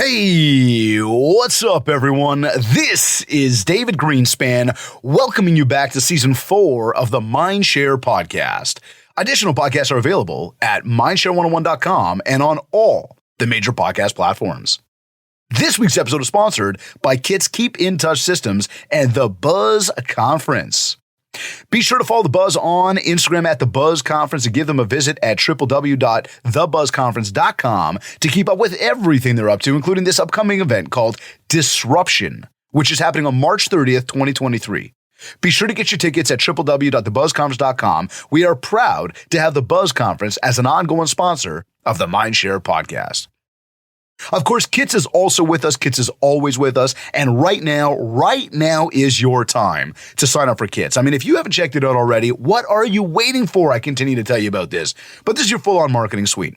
Hey, what's up, everyone? This is David Greenspan, welcoming you back to Season 4 of the Mindshare Podcast. Additional podcasts are available at mindshare101.com and on all the major podcast platforms. This week's episode is sponsored by Kit's Keep in Touch Systems and the Buzz Conference. Be sure to follow The Buzz on Instagram at The Buzz Conference and give them a visit at www.thebuzzconference.com to keep up with everything they're up to, including this upcoming event called Disruption, which is happening on March 30th, 2023. Be sure to get your tickets at www.thebuzzconference.com. We are proud to have The Buzz Conference as an ongoing sponsor of the Mindshare Podcast. Of course, Kits is also with us. Kits is always with us. And right now is your time to sign up for Kits. I mean, if you haven't checked it out already, what are you waiting for? I continue to tell you about this, but this is your full-on marketing suite.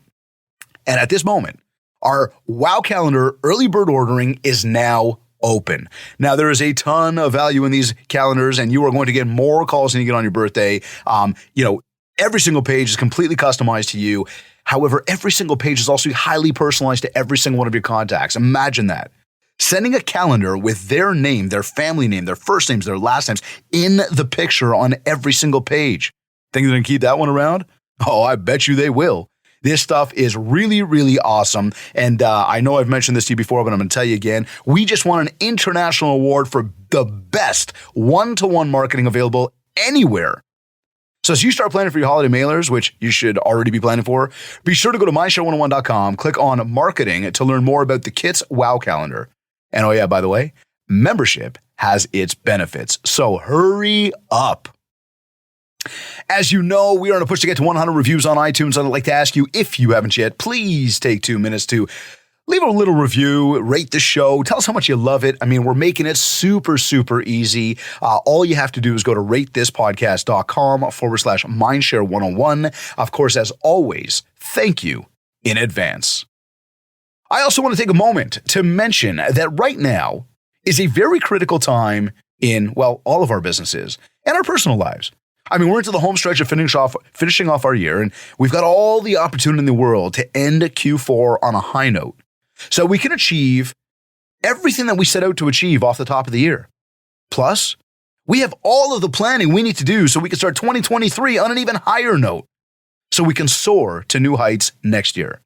And at this moment, our Wow Calendar early bird ordering is now open. Now, there is a ton of value in these calendars, and you are going to get more calls than you get on your birthday. Every single page is completely customized to you. However, every single page is also highly personalized to every single one of your contacts. Imagine that. Sending a calendar with their name, their family name, their first names, their last names in the picture on every single page. Think they're going to keep that one around? Oh, I bet you they will. This stuff is really, really awesome. And I know I've mentioned this to you before, but I'm going to tell you again. We just won an international award for the best one-to-one marketing available anywhere. So as you start planning for your holiday mailers, which you should already be planning for, be sure to go to mindshare101.com, click on marketing to learn more about the Kits Wow Calendar. And oh yeah, by the way, membership has its benefits. So hurry up. As you know, we are on a push to get to 100 reviews on iTunes. I'd like to ask you, if you haven't yet, please take 2 minutes to leave a little review, rate the show, tell us how much you love it. I mean, we're making it super, super easy. All you have to do is go to ratethispodcast.com/mindshare101. Of course, as always, thank you in advance. I also want to take a moment to mention that right now is a very critical time in, well, all of our businesses and our personal lives. I mean, we're into the home stretch of finishing off our year, and we've got all the opportunity in the world to end Q4 on a high note, so we can achieve everything that we set out to achieve off the top of the year. Plus, we have all of the planning we need to do so we can start 2023 on an even higher note, so we can soar to new heights next year.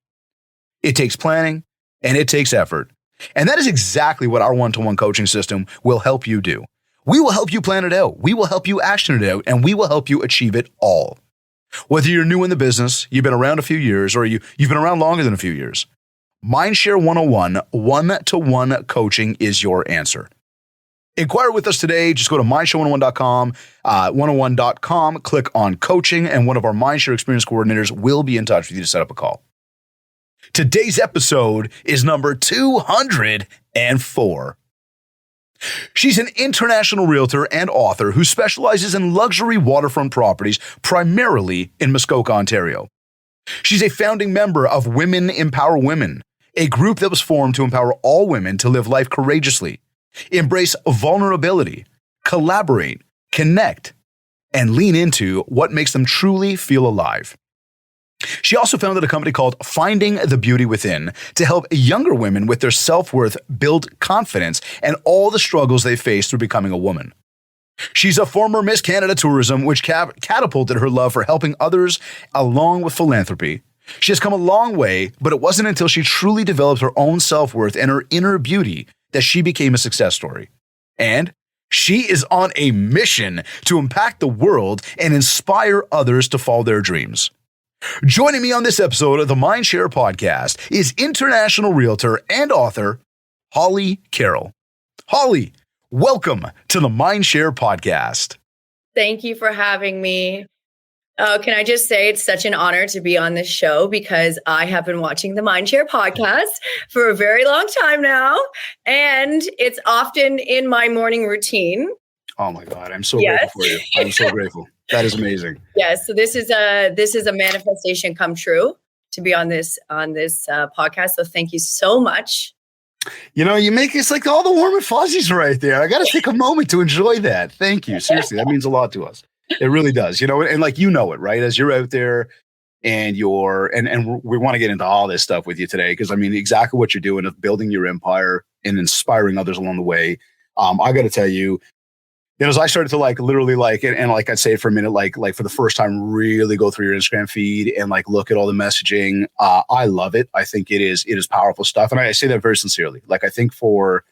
It takes planning and it takes effort. And that is exactly what our one-to-one coaching system will help you do. We will help you plan it out. We will help you action it out, and we will help you achieve it all. Whether you're new in the business, you've been around a few years, or you've been around longer than a few years, Mindshare 101 one-to-one coaching is your answer. Inquire with us today. Just go to mindshare101.com, 101.com, click on coaching, and one of our Mindshare experience coordinators will be in touch with you to set up a call. Today's episode is number 204. She's an international realtor and author who specializes in luxury waterfront properties, primarily in Muskoka, Ontario. She's a founding member of Women Empower Women, a group that was formed to empower all women to live life courageously, embrace vulnerability, collaborate, connect, and lean into what makes them truly feel alive. She also founded a company called Finding the Beauty Within to help younger women with their self-worth build confidence and all the struggles they face through becoming a woman. She's a former Miss Canada Tourism, which catapulted her love for helping others along with philanthropy. She has come a long way, but it wasn't until she truly developed her own self-worth and her inner beauty that she became a success story. And she is on a mission to impact the world and inspire others to follow their dreams. Joining me on this episode of the Mindshare Podcast is international realtor and author, Holly Carroll. Holly, welcome to the Mindshare Podcast. Thank you for having me. Oh, can I just say it's such an honor to be on this show because I have been watching the Mindshare Podcast for a very long time now, and it's often in my morning routine. Oh my God, I'm so grateful for you. I'm so grateful. That is amazing. Yes, so this is a manifestation come true to be on this podcast. So thank you so much. You know, you make it's like all the warm and fuzzies right there. I got to take a moment to enjoy that. Thank you. Seriously, that means a lot to us. It really does. You know, and like, you know it, right? As you're out there, and and we want to get into all this stuff with you today, because I mean, exactly what you're doing of building your empire and inspiring others along the way. I got to tell you, as I started to literally and like I'd say for a minute, like for the first time, really go through your Instagram feed and like look at all the messaging. I love it. I think it is powerful stuff. And I say that very sincerely. Like, I think for,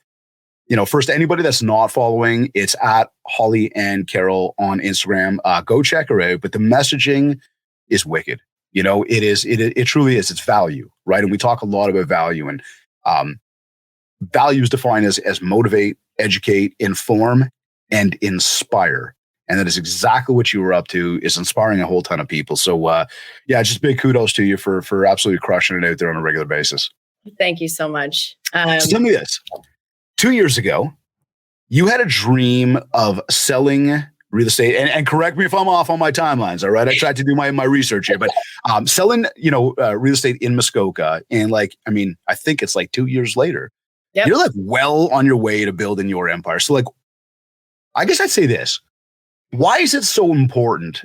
first, anybody that's not following, it's at Holly and Carroll on Instagram. Go check her out. But the messaging is wicked. It truly is. It's value, right? And we talk a lot about value, and value is defined as motivate, educate, inform, and inspire. And that is exactly what you were up to, is inspiring a whole ton of people. So just big kudos to you for absolutely crushing it out there on a regular basis. Thank you so much. So tell me this. 2 years ago, you had a dream of selling real estate, and correct me if I'm off on my timelines. All right. I tried to do my research here, but selling, real estate in Muskoka. And I think it's like 2 years later, yep, you're like well on your way to building your empire. So I guess I'd say this. Why is it so important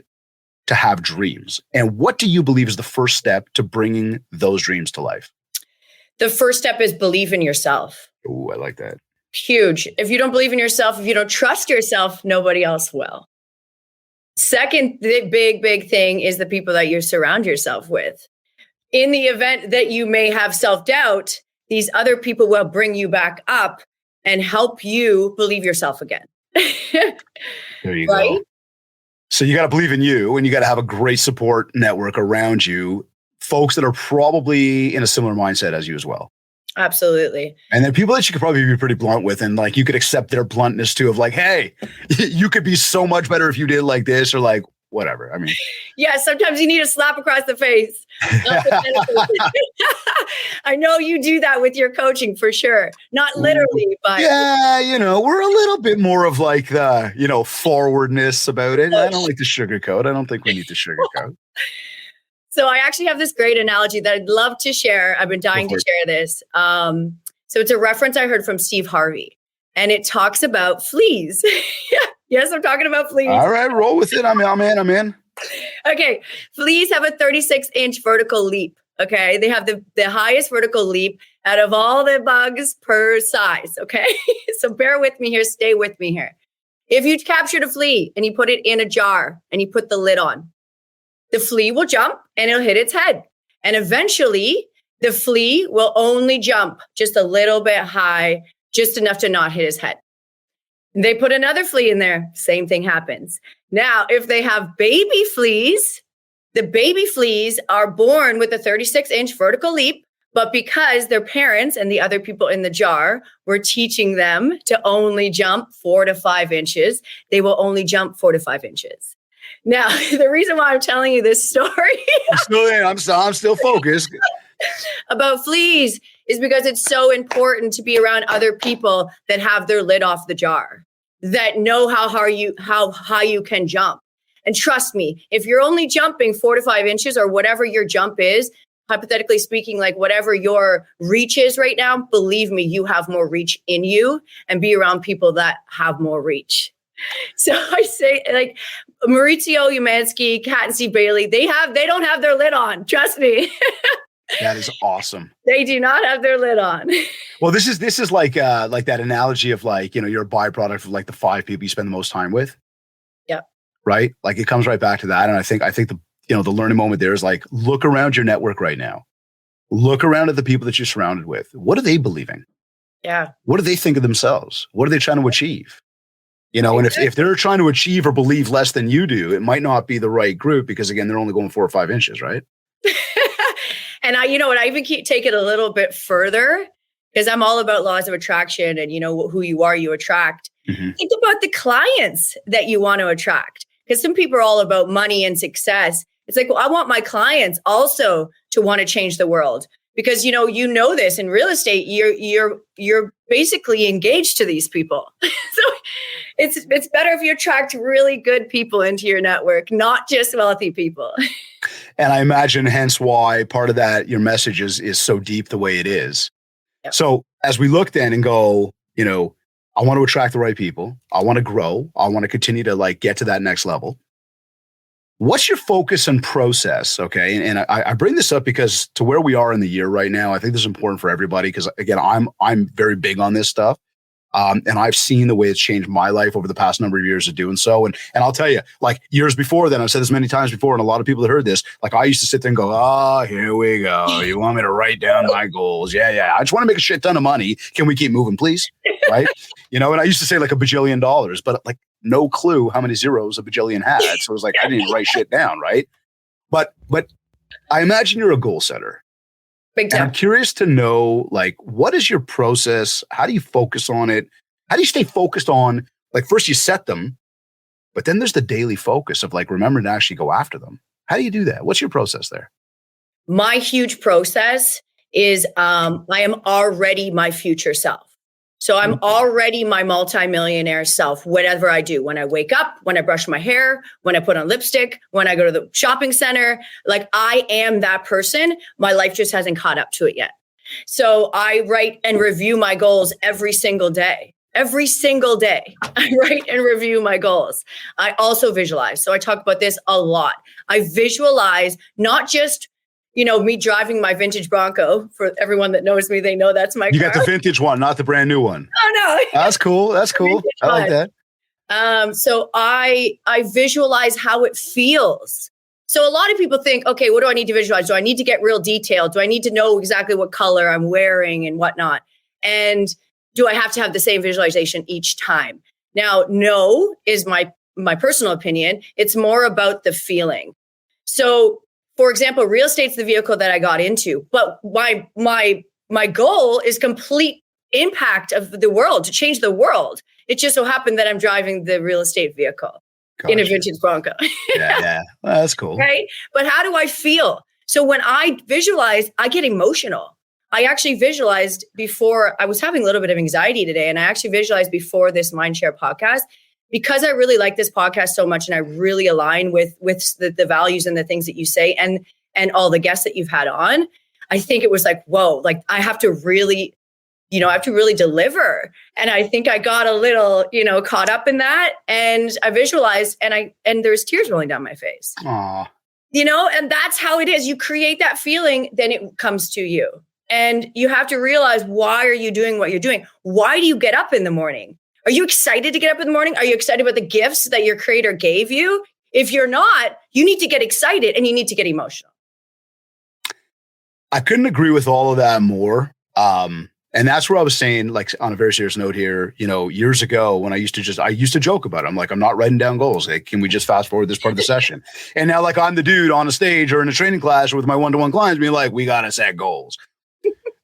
to have dreams? And what do you believe is the first step to bringing those dreams to life? The first step is believe in yourself. Oh, I like that. Huge. If you don't believe in yourself, if you don't trust yourself, nobody else will. Second, the big thing is the people that you surround yourself with. In the event that you may have self-doubt, these other people will bring you back up and help you believe yourself again. There you go. So you got to believe in you, and you got to have a great support network around you, folks that are probably in a similar mindset as you as well. Absolutely. And then people that you could probably be pretty blunt with, and you could accept their bluntness too, of hey, you could be so much better if you did like this, or whatever. I mean, yeah, sometimes you need a slap across the face. I know you do that with your coaching for sure. Not literally, but yeah, we're a little bit more of the, forwardness about it. I don't like to sugarcoat. I don't think we need to sugarcoat. So I actually have this great analogy that I'd love to share. I've been dying to share this. So it's a reference I heard from Steve Harvey, and it talks about fleas. Yes, I'm talking about fleas. All right, roll with it. I'm in. Okay, fleas have a 36-inch vertical leap. Okay, they have the highest vertical leap out of all the bugs per size. Okay, so bear with me here. Stay with me here. If you captured a flea and you put it in a jar and you put the lid on, the flea will jump and it'll hit its head. And eventually, the flea will only jump just a little bit high, just enough to not hit his head. They put another flea in there, same thing happens. Now, if they have baby fleas, the baby fleas are born with a 36-inch vertical leap, but because their parents and the other people in the jar were teaching them to only jump 4 to 5 inches, they will only jump 4 to 5 inches. Now, the reason why I'm telling you this story I'm still focused about fleas is because it's so important to be around other people that have their lid off the jar, that know how high you can jump. And trust me, if you're only jumping 4 to 5 inches or whatever your jump is, hypothetically speaking, whatever your reach is right now, believe me, you have more reach in you, and be around people that have more reach. So I say, Maurizio Umansky, Kat and Steve Bailey, they don't have their lid on. Trust me. That is awesome. They do not have their lid on. Well, this is like that analogy of you're a byproduct of the 5 people you spend the most time with. Yep. Right. It comes right back to that. And I think the learning moment there is look around your network right now. Look around at the people that you're surrounded with. What are they believing? Yeah. What do they think of themselves? What are they trying to achieve? And if they're trying to achieve or believe less than you do, it might not be the right group, because again, they're only going 4 or 5 inches, right? And I even take it a little bit further, because I'm all about laws of attraction, and who you are, you attract. Mm-hmm. Think about the clients that you want to attract, because some people are all about money and success. It's I want my clients also to want to change the world, because this in real estate, you're basically engaged to these people. So it's better if you attract really good people into your network, not just wealthy people. And I imagine hence why part of that, your message is so deep the way it is. Yep. So as we look then and go, I want to attract the right people. I want to grow. I want to continue to get to that next level. What's your focus and process? Okay. And I bring this up because to where we are in the year right now, I think this is important for everybody because again, I'm very big on this stuff. And I've seen the way it's changed my life over the past number of years of doing so. And I'll tell you, like years before then, I've said this many times before, and a lot of people that heard this, like I used to sit there and go, oh, here we go. You want me to write down my goals? Yeah. I just want to make a shit ton of money. Can we keep moving, please? Right. And I used to say like $1 bajillion, but like no clue how many zeros a bajillion had. So it was like, I didn't even write shit down. Right. But I imagine you're a goal setter. Big time. And I'm curious to know, like, what is your process? How do you focus on it? How do you stay focused on, like, first you set them, but then there's the daily focus of like, remembering to actually go after them. How do you do that? What's your process there? My huge process is I am already my future self. So I'm already my multimillionaire self, whatever I do. When I wake up, when I brush my hair, when I put on lipstick, when I go to the shopping center, like I am that person. My life just hasn't caught up to it yet. So I write and review my goals every single day. Every single day, I write and review my goals. I also visualize. So I talk about this a lot. I visualize not just me driving my vintage Bronco. For everyone that knows me, they know that's my car. You got the vintage one, not the brand new one. Oh, no. That's cool. That's cool. I like that. So I visualize how it feels. So a lot of people think, okay, what do I need to visualize? Do I need to get real detailed? Do I need to know exactly what color I'm wearing and whatnot? And do I have to have the same visualization each time? Now, no is my personal opinion. It's more about the feeling. So, for example, real estate's the vehicle that I got into, but my goal is complete impact of the world, to change the world. It just so happened that I'm driving the real estate vehicle in a vintage Bronco. Yeah. Well, that's cool. Right? But how do I feel? So when I visualize, I get emotional. I actually visualized before, I was having a little bit of anxiety today, and I actually visualized before this Mindshare podcast, because I really like this podcast so much and I really align with the values and the things that you say and all the guests that you've had on. I think it was like, whoa, like I have to really deliver. And I think I got a little, caught up in that, and I visualized and there's tears rolling down my face. Aww. And that's how it is. You create that feeling, then it comes to you. And you have to realize, why are you doing what you're doing? Why do you get up in the morning? Are you excited to get up in the morning? Are you excited about the gifts that your creator gave you? If you're not, you need to get excited and you need to get emotional. I couldn't agree with all of that more. And that's where I was saying, like, on a very serious note here, years ago when I used to joke about it. I'm like, I'm not writing down goals. Like, can we just fast forward this part of the session? And now, like, I'm the dude on a stage or in a training class or with my one-to-one clients being like, we got to set goals.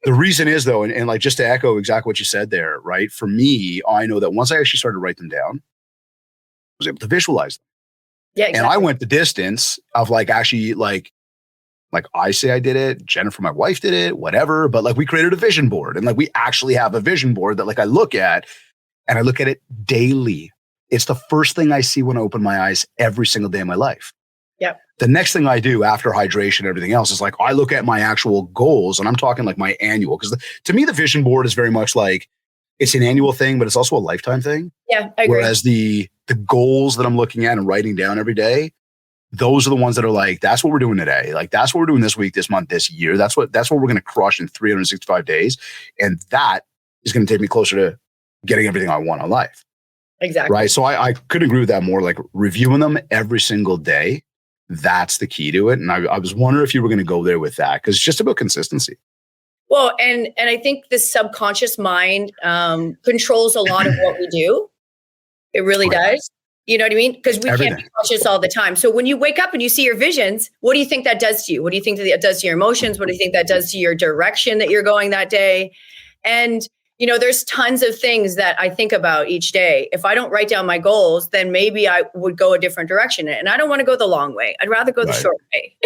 The reason is, though, and like just to echo exactly what you said there, right? For me, I know that once I actually started to write them down, I was able to visualize them. Yeah, exactly. And I went the distance of like actually like I say I did it, Jennifer, my wife did it, whatever. But like we created a vision board, and like we actually have a vision board that like I look at, and I look at it daily. It's the first thing I see when I open my eyes every single day of my life. Yep. The next thing I do after hydration and everything else is like I look at my actual goals, and I'm talking like my annual, because to me the vision board is very much like it's an annual thing, but it's also a lifetime thing. Yeah, I agree. Whereas the goals that I'm looking at and writing down every day, those are the ones that are like, that's what we're doing today. Like that's what we're doing this week, this month, this year. That's what we're going to crush in 365 days, and that is going to take me closer to getting everything I want in life. Exactly. Right. So I couldn't agree with that more. Like reviewing them every single day. That's the key to it. And I was wondering if you were going to go there with that, because it's just about consistency. Well, and I think the subconscious mind controls a lot of what we do. It really does. You know what I mean? Because we can't be conscious all the time. So when you wake up and you see your visions, what do you think that does to you? What do you think that does to your emotions? What do you think that does to your direction that you're going that day? And there's tons of things that I think about each day. If I don't write down my goals, then maybe I would go a different direction. And I don't want to go the long way. I'd rather go the short way.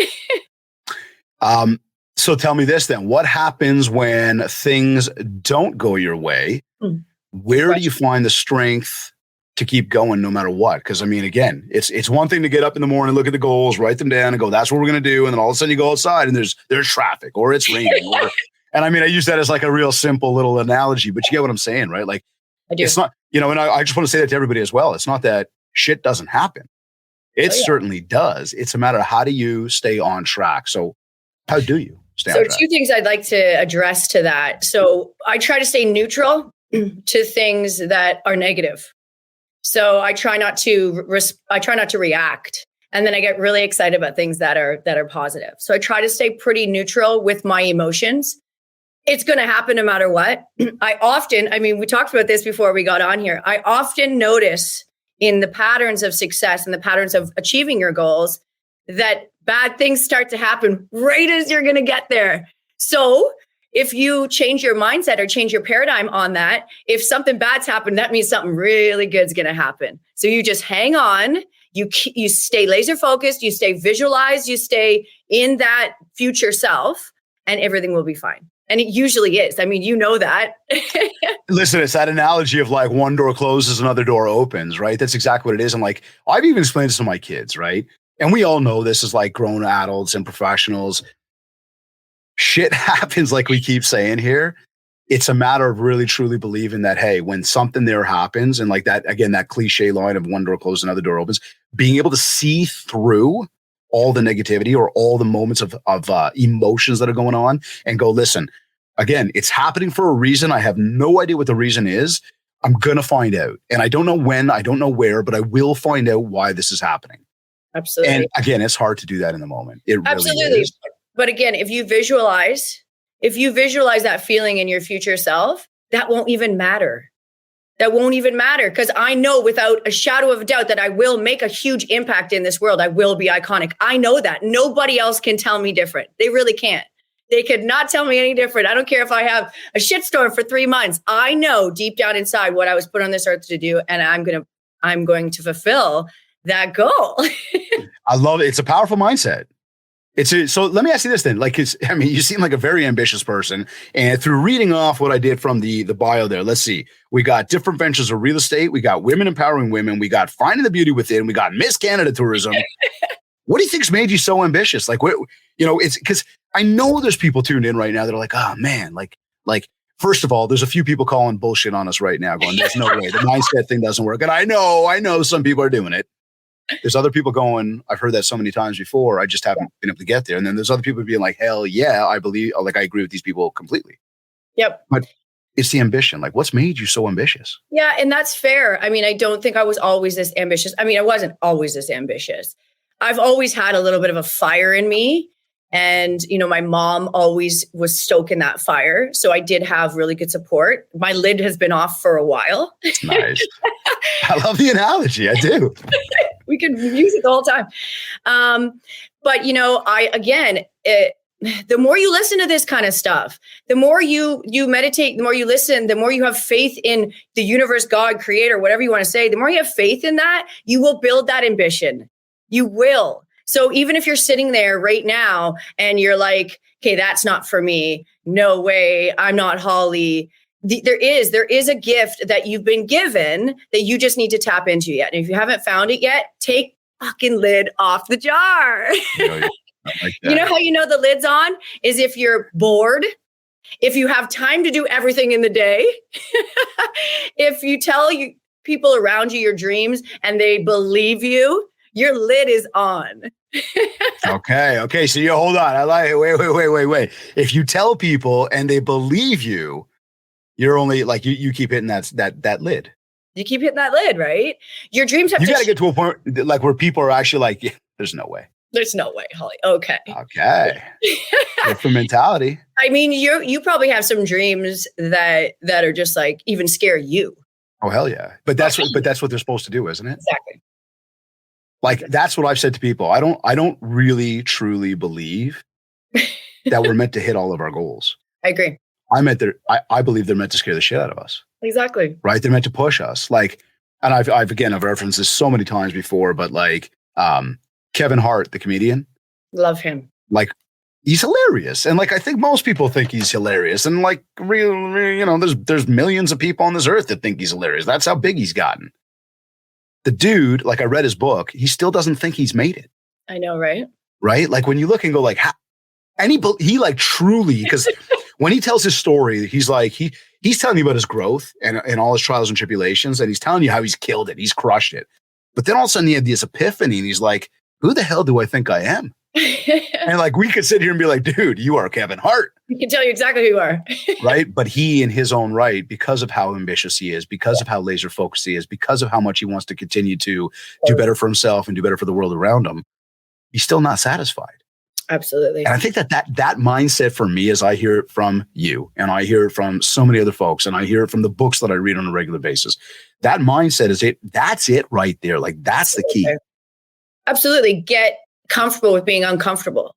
So tell me this then. What happens when things don't go your way? Where do you find the strength to keep going no matter what? Because I mean, again, it's one thing to get up in the morning, look at the goals, write them down and go, that's what we're going to do. And then all of a sudden you go outside and there's traffic or it's raining. And I mean, I use that as like a real simple little analogy, but you get what I'm saying, right? Like, I do. It's not, and I just want to say that to everybody as well. It's not that shit doesn't happen. It certainly does. It's a matter of how do you stay on track? So how do you stay on track? So two things I'd like to address to that. So I try to stay neutral to things that are negative. So I try not to react. And then I get really excited about things that are positive. So I try to stay pretty neutral with my emotions. It's going to happen no matter what. We talked about this before we got on here. I often notice in the patterns of success and the patterns of achieving your goals that bad things start to happen right as you're going to get there. So if you change your mindset or change your paradigm on that, if something bad's happened, that means something really good's going to happen. So you just hang on. You stay laser focused, you stay visualized, you stay in that future self, and everything will be fine. And it usually is. I mean, you know that. Listen, it's that analogy of like one door closes, another door opens, right? That's exactly what it is. And like, I've even explained this to my kids, right? And we all know this is like grown adults and professionals. Shit happens, like we keep saying here. It's a matter of really truly believing that, hey, when something there happens, and like that, again, that cliche line of one door closes, another door opens, being able to see through all the negativity or all the moments of emotions that are going on and go, listen, again, it's happening for a reason. I have no idea what the reason is. I'm going to find out. And I don't know when, I don't know where, but I will find out why this is happening. Absolutely. And again, it's hard to do that in the moment. It Absolutely. Really is. But again, if you visualize that feeling in your future self, that won't even matter. That won't even matter, because I know without a shadow of a doubt that I will make a huge impact in this world. I will be iconic. I know that. Nobody else can tell me different. They really can't. They could not tell me any different. I don't care if I have a shitstorm for 3 months. I know deep down inside what I was put on this earth to do, and I'm going to fulfill that goal. I love it. It's a powerful mindset. So let me ask you this then. Like, you seem like a very ambitious person. And through reading off what I did from the bio there, let's see. We got different ventures of real estate. We got women empowering women. We got finding the beauty within. We got Miss Canada tourism. What do you think's made you so ambitious? Like, it's because I know there's people tuned in right now that are like, oh man, like, first of all, there's a few people calling bullshit on us right now going, there's no way the mindset thing doesn't work. And I know some people are doing it. There's other people going, I've heard that so many times before, I just haven't been able to get there. And then there's other people being like, hell yeah, I agree with these people completely. Yep. But it's the ambition. Like, what's made you so ambitious? Yeah, and that's fair. I mean, I don't think I was always this ambitious. I mean, I wasn't always this ambitious. I've always had a little bit of a fire in me. And, my mom always was stoking that fire. So I did have really good support. My lid has been off for a while. Nice. I love the analogy. I do. We could use it the whole time. But, the more you listen to this kind of stuff, the more you meditate, the more you listen, the more you have faith in the universe, God, creator, whatever you want to say, the more you have faith in that, you will build that ambition. You will. So even if you're sitting there right now and you're like, okay, that's not for me. No way. I'm not Holly. There is a gift that you've been given that you just need to tap into yet. And if you haven't found it yet, take fucking lid off the jar. Like you know how you know the lid's on is if you're bored, if you have time to do everything in the day, if you tell people around you your dreams and they believe you, your lid is on. Okay. So you hold on. I like it. Wait. If you tell people and they believe you, you're only like you keep hitting that lid. You keep hitting that lid, right? Your dreams have you got to get to a point like where people are actually like, yeah, there's no way. There's no way, Holly. Okay. Different mentality. I mean, you probably have some dreams that are just like even scare you. Oh hell yeah! But that's what they're supposed to do, isn't it? Exactly. Like that's what I've said to people. I don't really truly believe that we're meant to hit all of our goals. I agree. I believe they're meant to scare the shit out of us. Exactly. Right? They're meant to push us. Like, and I've referenced this so many times before, but like Kevin Hart, the comedian. Love him. Like he's hilarious. And like I think most people think he's hilarious. And like there's millions of people on this earth that think he's hilarious. That's how big he's gotten. The dude, like I read his book, he still doesn't think he's made it. I know, right? Right? Like when you look and go like, and he like truly, because when he tells his story, he's like, he's telling you about his growth and all his trials and tribulations. And he's telling you how he's killed it. He's crushed it. But then all of a sudden he had this epiphany and he's like, who the hell do I think I am? And like, we could sit here and be like, dude, you are Kevin Hart. We can tell you exactly who you are. Right. But he, in his own right, because of how ambitious he is, because of how laser focused he is, because of how much he wants to continue to do better for himself and do better for the world around him, he's still not satisfied. Absolutely. And I think that mindset for me, as I hear it from you and I hear it from so many other folks and I hear it from the books that I read on a regular basis, that mindset is it. That's it right there. Like, that's the key. Absolutely. Get comfortable with being uncomfortable.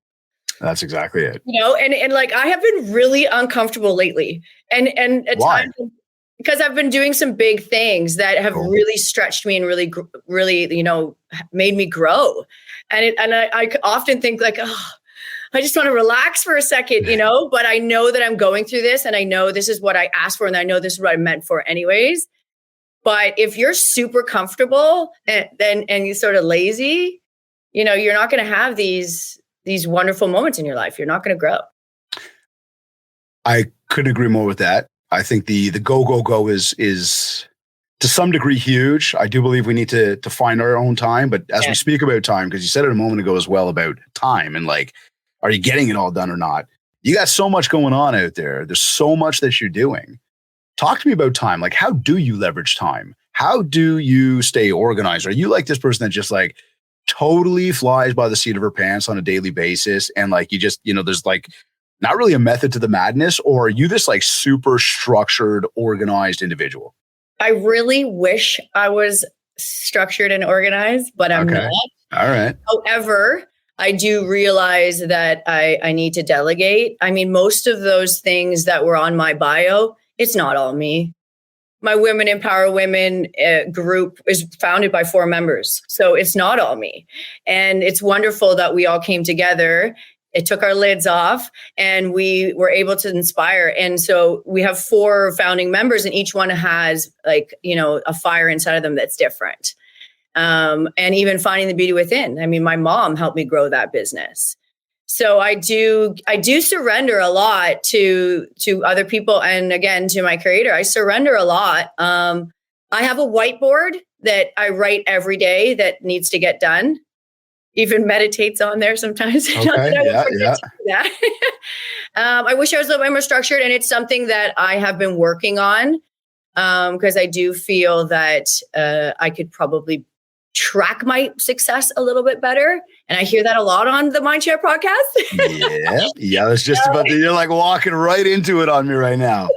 That's exactly it. You know, and like, I have been really uncomfortable lately. And at Why? times, because I've been doing some big things that have really stretched me and really, you know, made me grow. And I often think like, oh, I just want to relax for a second, you know, but I know that I'm going through this and I know this is what I asked for. And I know this is what I'm meant for anyways. But if you're super comfortable and you're sort of lazy, you know, you're not going to have these wonderful moments in your life. You're not going to grow. I couldn't agree more with that. I think the go is to some degree huge. I do believe we need to find our own time. But as we speak about time, because you said it a moment ago as well about time and like, are you getting it all done or not? You got so much going on out there. There's so much that you're doing. Talk to me about time. Like, how do you leverage time? How do you stay organized? Are you like this person that just like totally flies by the seat of her pants on a daily basis? And like, you just, you know, there's like not really a method to the madness, or are you this like super structured, organized individual? I really wish I was structured and organized, but I'm not. All right. However, I do realize that I need to delegate. I mean, most of those things that were on my bio, it's not all me. My Women Empower Women group is founded by 4 members. So it's not all me. And it's wonderful that we all came together. It took our lids off and we were able to inspire. And so we have 4 founding members and each one has like, you know, a fire inside of them that's different. And even finding the beauty within. I mean, my mom helped me grow that business. So I do surrender a lot to other people. And again, to my creator, I surrender a lot. I have a whiteboard that I write every day that needs to get done. Even meditates on there sometimes. Okay. Yeah. I wish I was a little bit more structured, and it's something that I have been working on because I do feel that I could probably track my success a little bit better. And I hear that a lot on the Mindshare podcast. Yeah. It's just about you're like walking right into it on me right now.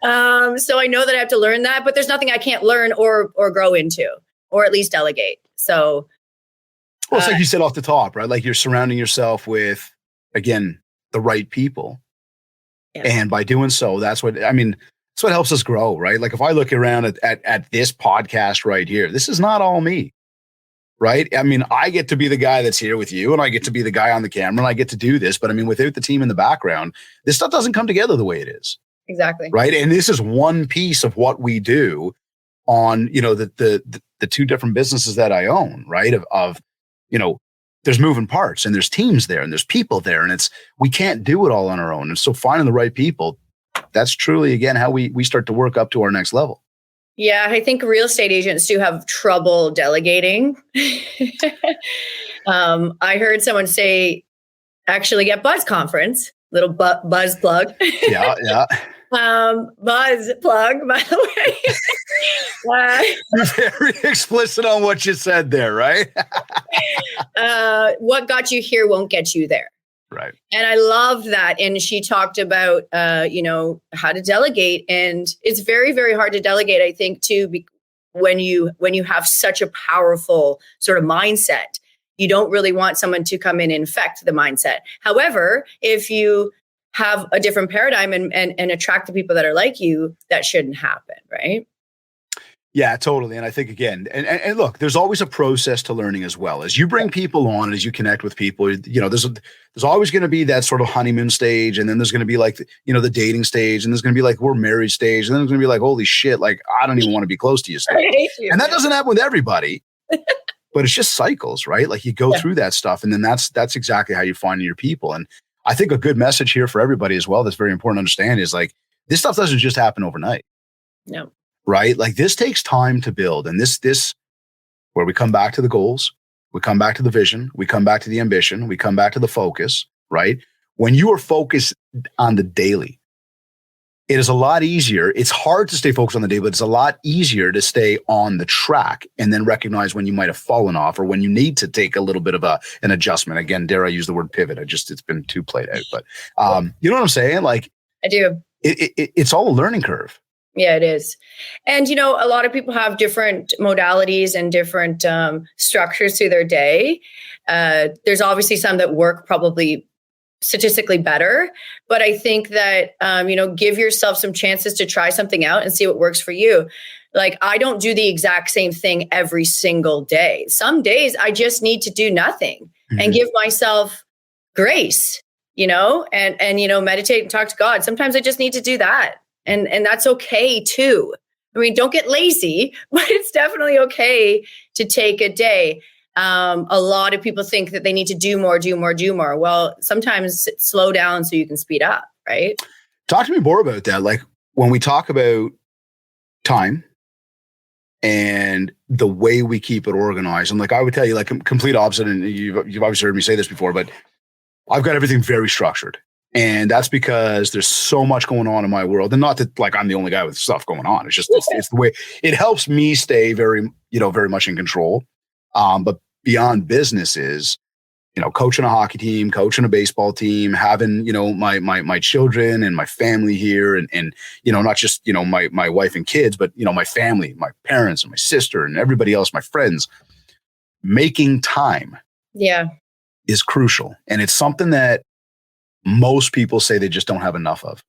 So I know that I have to learn that, but there's nothing I can't learn or grow into, or at least delegate. So, well, it's like you said off the top, right? Like you're surrounding yourself with, again, the right people. Yeah. And by doing so, that's what helps us grow, right? Like if I look around at this podcast right here, this is not all me, right? I mean, I get to be the guy that's here with you and I get to be the guy on the camera and I get to do this. But I mean, without the team in the background, this stuff doesn't come together the way it is. Exactly. Right. And this is one piece of what we do on, you know, the 2 different businesses that I own, right? Of, you know, there's moving parts and there's teams there and there's people there and we can't do it all on our own. And so finding the right people, that's truly, again, how we start to work up to our next level. Yeah, I think real estate agents do have trouble delegating. I heard someone say, actually at Buzz Conference, little buzz plug. Yeah. Buzz plug, by the way. You're very explicit on what you said there, right? What got you here won't get you there. Right. And I loved that. And she talked about, you know, how to delegate. And it's very, very hard to delegate, I think, too, when you have such a powerful sort of mindset. You don't really want someone to come in and infect the mindset. However, if you have a different paradigm and attract the people that are like you, that shouldn't happen, right? Yeah, totally. And I think, again, and look, there's always a process to learning as well. As you bring people on, as you connect with people, you know, there's always going to be that sort of honeymoon stage. And then there's going to be like, you know, the dating stage. And there's going to be like, we're married stage. And then there's going to be like, holy shit, like, I don't even want to be close to you stage. And that doesn't happen with everybody. But it's just cycles, right? Like you go through that stuff. And then that's exactly how you find your people. And I think a good message here for everybody as well that's very important to understand is like, this stuff doesn't just happen overnight. No. Right? Like this takes time to build. And this where we come back to the goals, we come back to the vision, we come back to the ambition, we come back to the focus, right? When you are focused on the daily, it is a lot easier. It's hard to stay focused on the day, but it's a lot easier to stay on the track and then recognize when you might have fallen off or when you need to take a little bit of an adjustment. Again, dare I use the word pivot? It's been too played out, but you know what I'm saying? Like I do. It's all a learning curve. Yeah, it is. And, a lot of people have different modalities and different structures to their day. There's obviously some that work probably statistically better, but I think that, give yourself some chances to try something out and see what works for you. Like, I don't do the exact same thing every single day. Some days I just need to do nothing and give myself grace, and meditate and talk to God. Sometimes I just need to do that. And that's okay too. I mean, don't get lazy, but it's definitely okay to take a day. A lot of people think that they need to do more. Well, sometimes slow down so you can speed up, right? Talk to me more about that. Like when we talk about time and the way we keep it organized, and like I would tell you, like complete opposite, and you've obviously heard me say this before, but I've got everything very structured. And that's because there's so much going on in my world. And not that like I'm the only guy with stuff going on. It's just, it's the way it helps me stay very much in control. But beyond business is, coaching a hockey team, coaching a baseball team, having, my children and my family here and not just, my wife and kids, but, my family, my parents and my sister and everybody else, my friends. Making time is crucial. And it's something that most people say they just don't have enough of.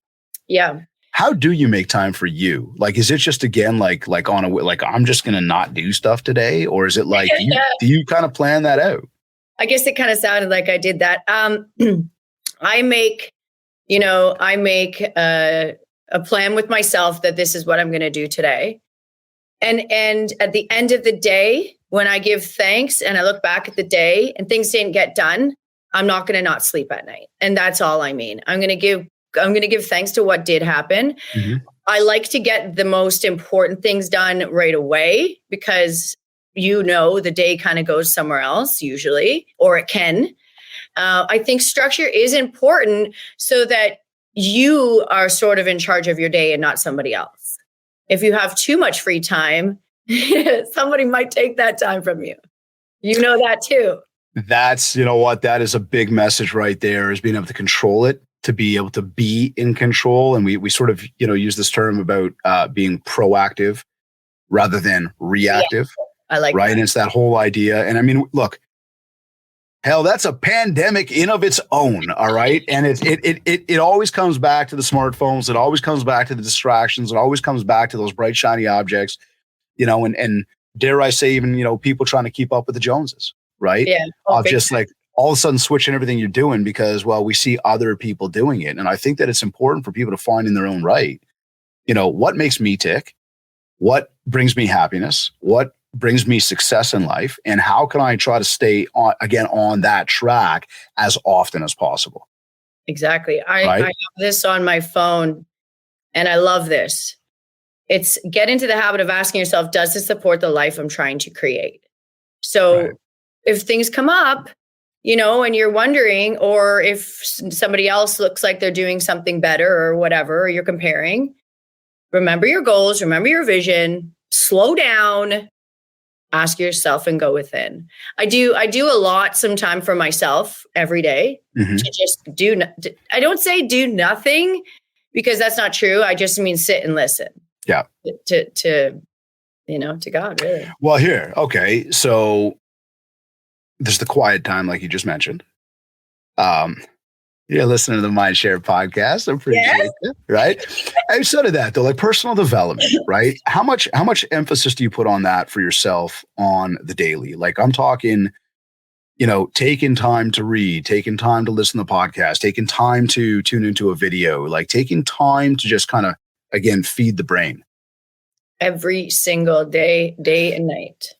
Yeah. How do you make time for you? Like, is it just again, like I'm just going to not do stuff today? Or is it like, do you kind of plan that out? I guess it kind of sounded like I did that. I make a plan with myself that this is what I'm going to do today. And at the end of the day, when I give thanks and I look back at the day and things didn't get done, I'm not going to not sleep at night. And that's all I mean. I'm going to give thanks to what did happen. Mm-hmm. I like to get the most important things done right away because, the day kind of goes somewhere else usually, or it can. I think structure is important so that you are sort of in charge of your day and not somebody else. If you have too much free time, somebody might take that time from you. You know that too. That's, that is a big message right there, is being able to control it, to be able to be in control. And we sort of, use this term about being proactive rather than reactive. Yeah, I like right. That. And it's that whole idea. And I mean, look, hell, that's a pandemic in of its own. All right. And it always comes back to the smartphones. It always comes back to the distractions. It always comes back to those bright, shiny objects, and dare I say, even, people trying to keep up with the Joneses. Right. Yeah. Of just like all of a sudden switching everything you're doing because, well, we see other people doing it. And I think that it's important for people to find in their own right, what makes me tick, what brings me happiness, what brings me success in life, and how can I try to stay on that track as often as possible. Exactly. I have this on my phone and I love this. It's get into the habit of asking yourself, does this support the life I'm trying to create? So if things come up, and you're wondering, or if somebody else looks like they're doing something better or whatever, or you're comparing, remember your goals, remember your vision, slow down, ask yourself and go within. I do a lot sometime for myself every day to just do. I don't say do nothing because that's not true. I just mean sit and listen. Yeah. To God, really. Well, here. Okay. So there's the quiet time, like you just mentioned. You're listening to the Mindshare podcast. I appreciate it. Right. Outside of that, though, like personal development, right? How much emphasis do you put on that for yourself on the daily? Like I'm talking, taking time to read, taking time to listen to the podcast, taking time to tune into a video, like taking time to just kind of, again, feed the brain. Every single day and night.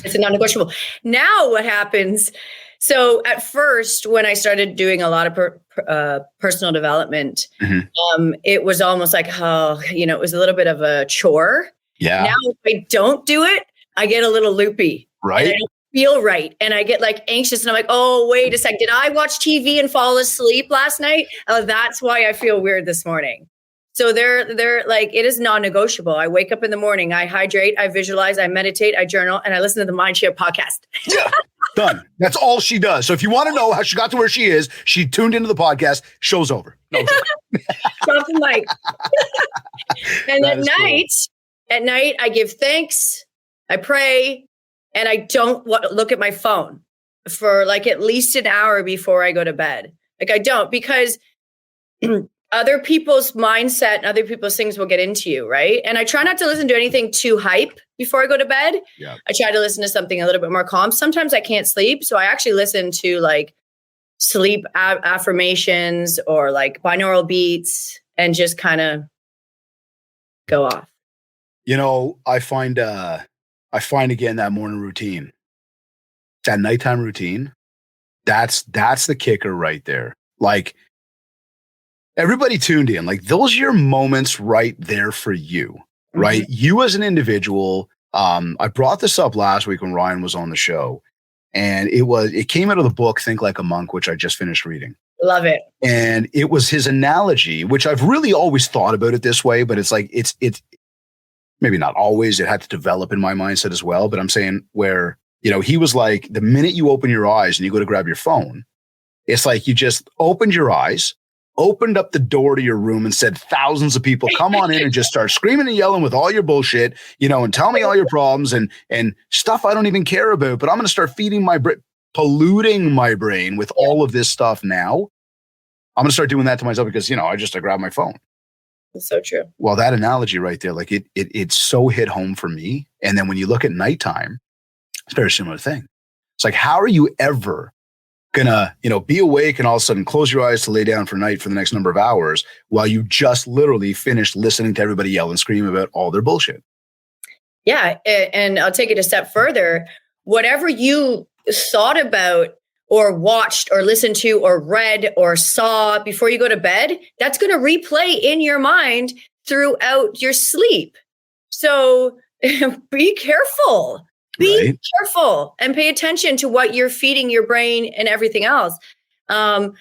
It's a non-negotiable. Now what happens? So at first, when I started doing a lot of personal development, it was almost like, it was a little bit of a chore. Yeah. Now if I don't do it, I get a little loopy. Right. And I don't feel right. And I get like anxious and I'm like, oh, wait a second. Did I watch TV and fall asleep last night? Oh, that's why I feel weird this morning. So they're like, it is non-negotiable. I wake up in the morning, I hydrate, I visualize, I meditate, I journal, and I listen to the Mindshare podcast. Yeah. Done. That's all she does. So if you want to know how she got to where she is, she tuned into the podcast. Show's over. No, Drop the mic. And at night, I give thanks, I pray, and I don't look at my phone for like at least an hour before I go to bed. Like I don't, because other people's mindset and other people's things will get into you, right? And I try not to listen to anything too hype before I go to bed. Yeah. I try to listen to something a little bit more calm. Sometimes I can't sleep, so I actually listen to like sleep affirmations or like binaural beats and just kind of go off. You know, I find again that morning routine, that nighttime routine. That's the kicker right there. Like, everybody tuned in. Like, those are your moments right there for you, right? Mm-hmm. You as an individual. I brought this up last week when Ryan was on the show, and it came out of the book Think Like a Monk, which I just finished reading. Love it. And it was his analogy, which I've really always thought about it this way, but it's like it's maybe not always. It had to develop in my mindset as well. But I'm saying where, he was like, the minute you open your eyes and you go to grab your phone, it's like you just opened your eyes, opened up the door to your room and said, thousands of people come on in and just start screaming and yelling with all your bullshit, and tell me all your problems and stuff I don't even care about. But I'm going to start feeding polluting my brain with all of this stuff now. I'm going to start doing that to myself because, I grabbed my phone. That's so true. Well, that analogy right there, like it so hit home for me. And then when you look at nighttime, it's a very similar thing. It's like, how are you ever gonna, be awake and all of a sudden close your eyes to lay down for night for the next number of hours while you just literally finished listening to everybody yell and scream about all their bullshit? Yeah. And I'll take it a step further. Whatever you thought about or watched or listened to or read or saw before you go to bed, that's going to replay in your mind throughout your sleep. So be careful. Be careful and pay attention to what you're feeding your brain and everything else. And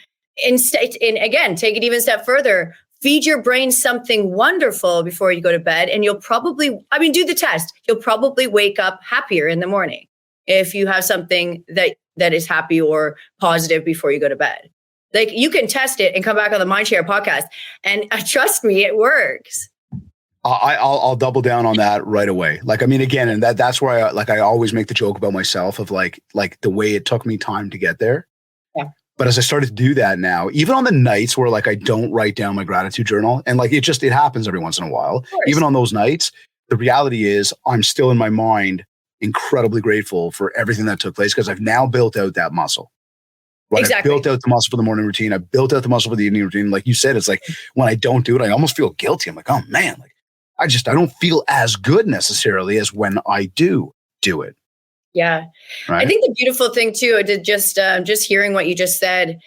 again, take it even a step further. Feed your brain something wonderful before you go to bed, and you'll probably, do the test. You'll probably wake up happier in the morning if you have something that is happy or positive before you go to bed. Like, you can test it and come back on the Mindshare podcast, and trust me, it works. I'll double down on that right away. Like, again, and that's where I always make the joke about myself of like the way it took me time to get there. Yeah. But as I started to do that now, even on the nights where like I don't write down my gratitude journal, and like it happens every once in a while, even on those nights, the reality is I'm still in my mind incredibly grateful for everything that took place because I've now built out that muscle. Right? Exactly. I built out the muscle for the morning routine. I built out the muscle for the evening routine. Like you said, it's like when I don't do it, I almost feel guilty. I'm like, oh man, like I don't feel as good necessarily as when I do it. Yeah. Right? I think the beautiful thing too, just hearing what you just said,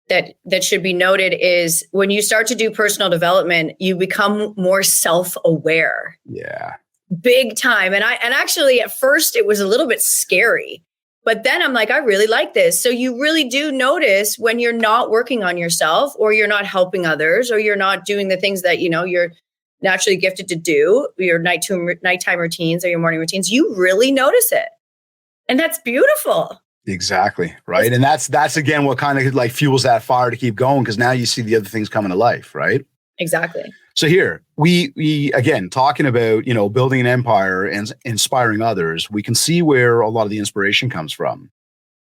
that should be noted is when you start to do personal development, you become more self-aware. Yeah. Big time. And actually at first it was a little bit scary, but then I'm like, I really like this. So you really do notice when you're not working on yourself or you're not helping others or you're not doing the things that, you're naturally gifted to do, your nighttime routines or your morning routines, you really notice it. And that's beautiful. Exactly. Right. And that's again, what kind of like fuels that fire to keep going. Cause now you see the other things coming to life. Right. Exactly. So here we again, talking about, building an empire and inspiring others, we can see where a lot of the inspiration comes from.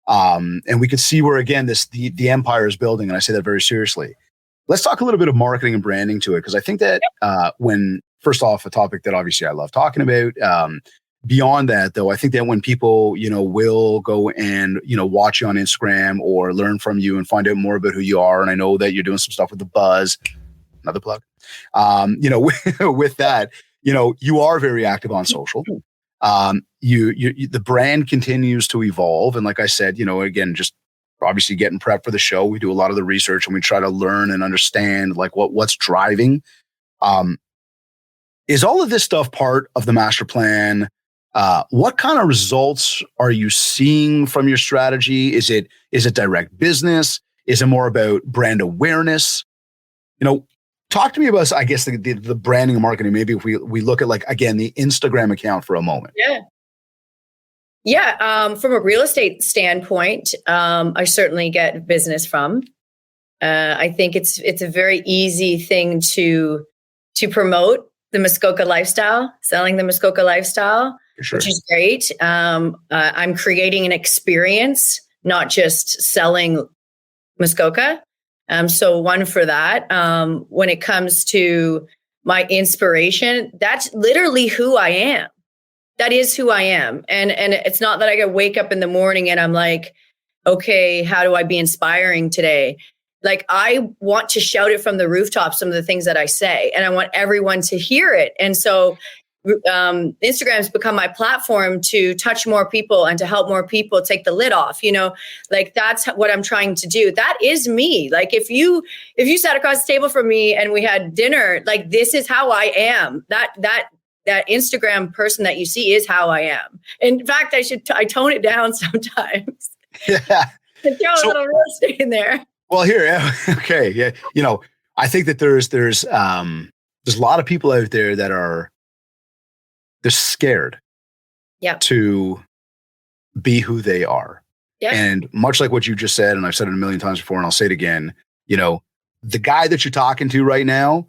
And we can see where, again, the empire is building. And I say that very seriously. Let's talk a little bit of marketing and branding to it. Cause I think that when, first off, a topic that obviously I love talking about, beyond that, though, I think that when people, will go and, watch you on Instagram or learn from you and find out more about who you are. And I know that you're doing some stuff with the Buzz, another plug, with that, you are very active on social. You the brand continues to evolve. And like I said, again, just obviously getting prepped for the show, we do a lot of the research and we try to learn and understand like what's driving. Is all of this stuff part of the master plan? What kind of results are you seeing from your strategy? Is it direct business? Is it more about brand awareness? Talk to me about, I guess, the branding and marketing. Maybe if we look at, like, again, the Instagram account for a moment. Yeah. From a real estate standpoint, I certainly get business from. I think it's a very easy thing to promote the Muskoka lifestyle, selling the Muskoka lifestyle, Sure. which is great. I'm creating an experience, not just selling Muskoka. So one for that. When it comes to my inspiration, that's literally who I am. That is who I am. And it's not that I wake up in the morning and I'm like, okay, how do I be inspiring today? Like, I want to shout it from the rooftops, some of the things that I say, and I want everyone to hear it. And so Instagram has become my platform to touch more people and to help more people take the lid off, like, that's what I'm trying to do. That is me. Like, if you sat across the table from me and we had dinner, like, this is how I am. That Instagram person that you see is how I am. In fact, I tone it down sometimes. Yeah. And throw a little real estate in there. Well, here, okay, yeah. I think that there's a lot of people out there that they're scared to be who they are. Yeah. And much like what you just said, and I've said it a million times before, and I'll say it again, the guy that you're talking to right now,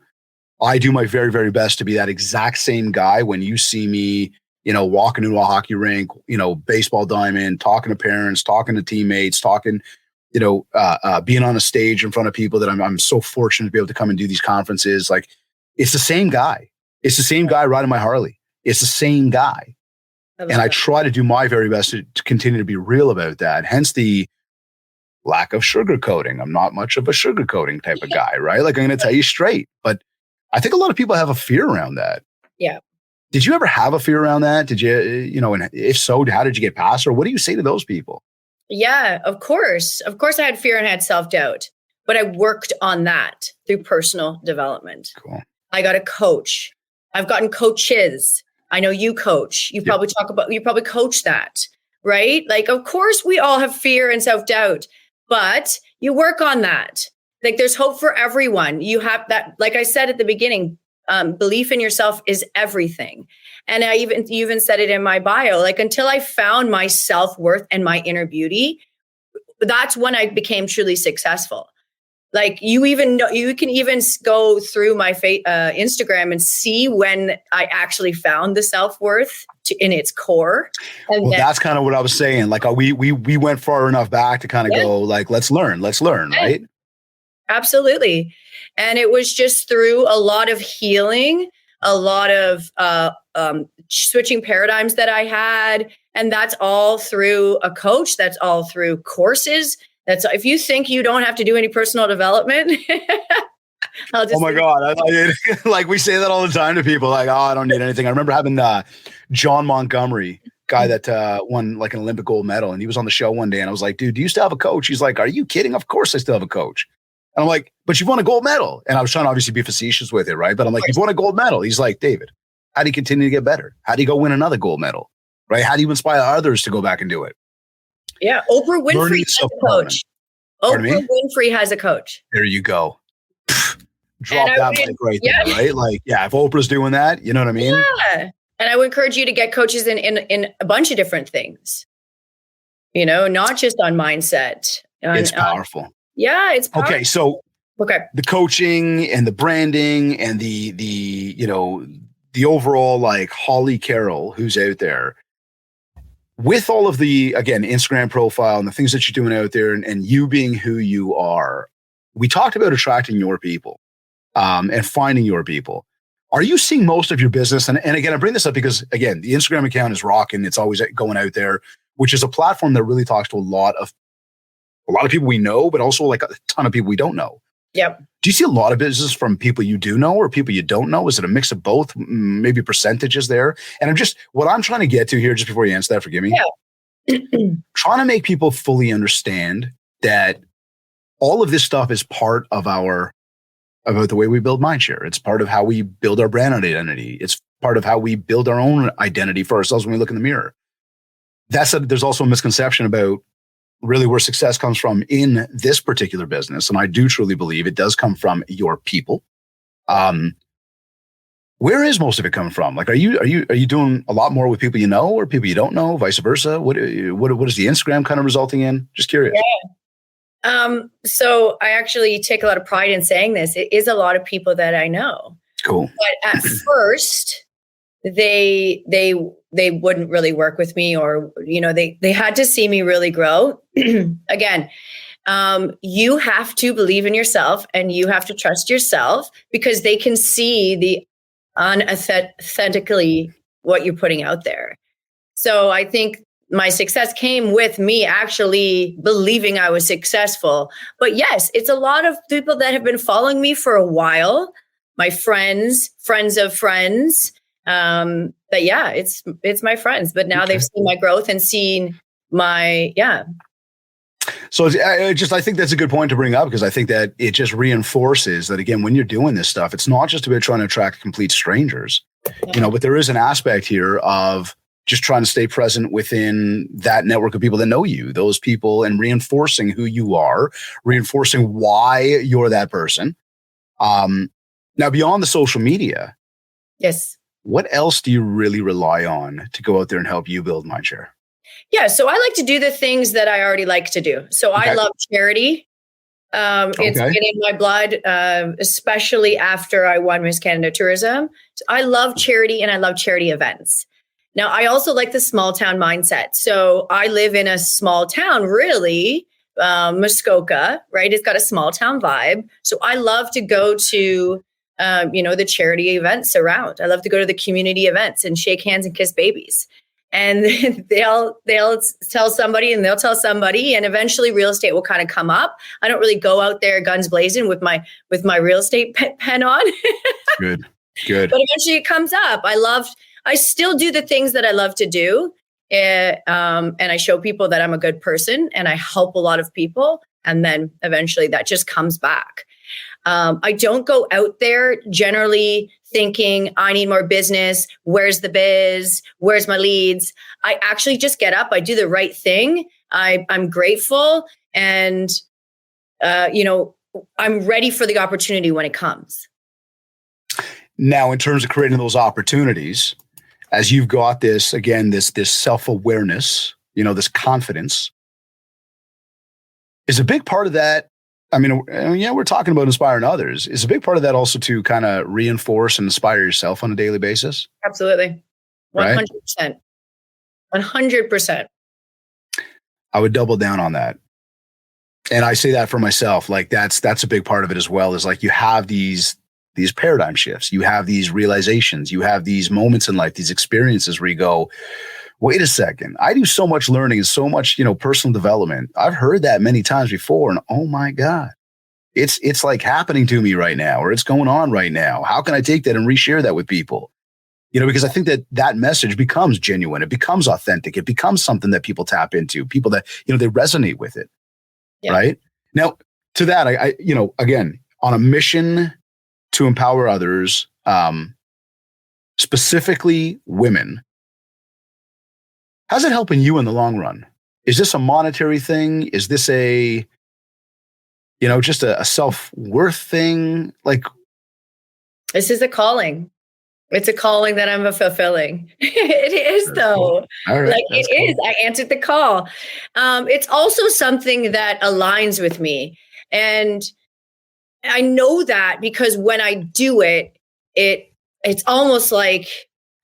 I do my very, very best to be that exact same guy when you see me, walking into a hockey rink, baseball diamond, talking to parents, talking to teammates, talking, being on a stage in front of people that I'm so fortunate to be able to come and do these conferences. Like, it's the same guy. It's the same guy riding my Harley. It's the same guy. I try to do my very best to continue to be real about that. Hence the lack of sugarcoating. I'm not much of a sugarcoating type of guy, right? Like, I'm going to tell you straight. But I think a lot of people have a fear around that. Yeah. Did you ever have a fear around that? Did you, and if so, how did you get past it? Or what do you say to those people? Yeah, of course. Of course I had fear and I had self-doubt, but I worked on that through personal development. Cool. I got a coach. I've gotten coaches. I know you coach. You probably coach that, right? Like, of course we all have fear and self-doubt, but you work on that. Like, there's hope for everyone. You have that, like I said at the beginning, belief in yourself is everything. And you even said it in my bio, like, until I found my self-worth and my inner beauty, that's when I became truly successful. Like, you can even go through my Instagram and see when I actually found the self-worth in its core. And well, that's kind of what I was saying. Like, we went far enough back to kind of go, like, let's learn, right? Absolutely. And it was just through a lot of healing, a lot of switching paradigms that I had. And that's all through a coach. That's all through courses. That's, if you think you don't have to do any personal development, oh my God. Like, we say that all the time to people, like, oh, I don't need anything. I remember having John Montgomery, guy that won like an Olympic gold medal. And he was on the show one day and I was like, dude, do you still have a coach? He's like, are you kidding? Of course I still have a coach. And I'm like, but you've won a gold medal. And I was trying to obviously be facetious with it, right? But I'm like, you've won a gold medal. He's like, David, how do you continue to get better? How do you go win another gold medal? Right? How do you inspire others to go back and do it? Yeah. Oprah Winfrey has a coach. Oprah Winfrey has a coach. There you go. Drop that mic right there, right? Like, yeah, if Oprah's doing that, you know what I mean? Yeah. And I would encourage you to get coaches in a bunch of different things, not just on mindset. It's powerful. Yeah, it's powerful. Okay, so the coaching and the branding and the overall, like, Holly Carroll, who's out there with all of the, again, Instagram profile and the things that you're doing out there, and you being who you are. We talked about attracting your people and finding your people. Are you seeing most of your business? And again, I bring this up because, again, the Instagram account is rocking. It's always going out there, which is a platform that really talks to a lot of people we know, but also like a ton of people we don't know. Yep. Do you see a lot of business from people you do know or people you don't know? Is it a mix of both? Maybe percentages there? And what I'm trying to get to here, just before you answer that, forgive me. Yeah. Trying to make people fully understand that all of this stuff is part of about the way we build mindshare. It's part of how we build our brand identity. It's part of how we build our own identity for ourselves when we look in the mirror. That said, there's also a misconception about really where success comes from in this particular business. And I do truly believe it does come from your people. Where is most of it coming from? Like, are you doing a lot more with people you know or people you don't know, vice versa? What is the Instagram kind of resulting in? Just curious. Yeah. So I actually take a lot of pride in saying this. It is a lot of people that I know. Cool. But at first, they wouldn't really work with me, or they had to see me really grow. Again, you have to believe in yourself and you have to trust yourself, because they can see the unauthentically what you're putting out there. So I think my success came with me actually believing I was successful. But yes, it's a lot of people that have been following me for a while. My friends of friends. But yeah, it's my friends. But now they've seen my growth and seen my, So I think that's a good point to bring up, because I think that it just reinforces that, again, when you're doing this stuff, it's not just about trying to attract complete strangers, but there is an aspect here of just trying to stay present within that network of people that know you, those people, and reinforcing who you are, reinforcing why you're that person. Now, beyond the social media, yes, what else do you really rely on to go out there and help you build Mindshare? Yeah, so I like to do the things that I already like to do. So I love charity. It's been in my blood, especially after I won Miss Canada Tourism. So I love charity and I love charity events. Now, I also like the small town mindset. So I live in a small town, really, Muskoka, right? It's got a small town vibe. So I love to go to, the charity events around. I love to go to the community events and shake hands and kiss babies. And they'll tell somebody and they'll tell somebody, and eventually real estate will kind of come up. I don't really go out there guns blazing with my real estate pen on. Good. But eventually it comes up. I still do the things that I love to do. And I show people that I'm a good person and I help a lot of people. And then eventually that just comes back. I don't go out there generally thinking I need more business. Where's the biz? Where's my leads? I actually just get up. I do the right thing. I'm grateful. And, I'm ready for the opportunity when it comes. Now, in terms of creating those opportunities, as you've got this, again, this self-awareness, this confidence, is a big part of that. I mean, we're talking about inspiring others. Is a big part of that also to kind of reinforce and inspire yourself on a daily basis? Absolutely. 100%. Right? 100%. I would double down on that. And I say that for myself. Like that's a big part of it as well, is like you have these paradigm shifts. You have these realizations. You have these moments in life, these experiences where you go, wait a second, I do so much learning and so much, personal development. I've heard that many times before, and oh my God, it's like happening to me right now, or it's going on right now. How can I take that and reshare that with people? Because I think that message becomes genuine. It becomes authentic. It becomes something that people tap into, people that, they resonate with it. Yeah. Right. Now, to that, I again, on a mission to empower others, specifically women, how's it helping you in the long run? Is this a monetary thing? Is this just a self-worth thing? Like, this is a calling. It's a calling that I'm fulfilling. It is, though. All right, like it cool. is. I answered the call. It's also something that aligns with me. And I know that because when I do it, it's almost like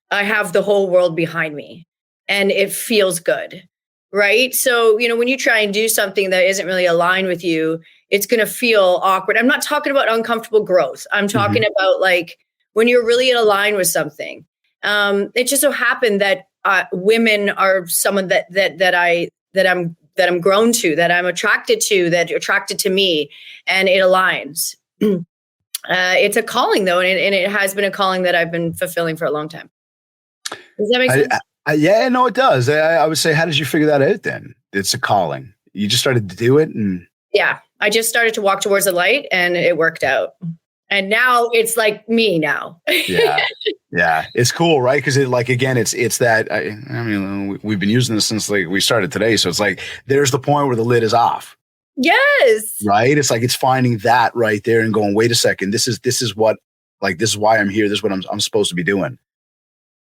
I have the whole world behind me. And it feels good, right? So, when you try and do something that isn't really aligned with you, it's going to feel awkward. I'm not talking about uncomfortable growth. I'm talking about like when you're really in line with something. It just so happened that women are someone that I'm grown to, that I'm attracted to, that attracted to me, and it aligns. It's a calling though, and it has been a calling that I've been fulfilling for a long time. Does that make sense? Yeah, no, it does. I would say, how did you figure that out then? It's a calling. You just started to do it. Yeah, I just started to walk towards the light and it worked out. And now it's like me now. Yeah. Yeah, it's cool, right? Because again, it's that. I mean, we've been using this since like we started today, so it's like there's the point where the lid is off, Yes. right? It's like it's finding that right there and going, wait a second, this is what this is why I'm here. This is what I'm supposed to be doing.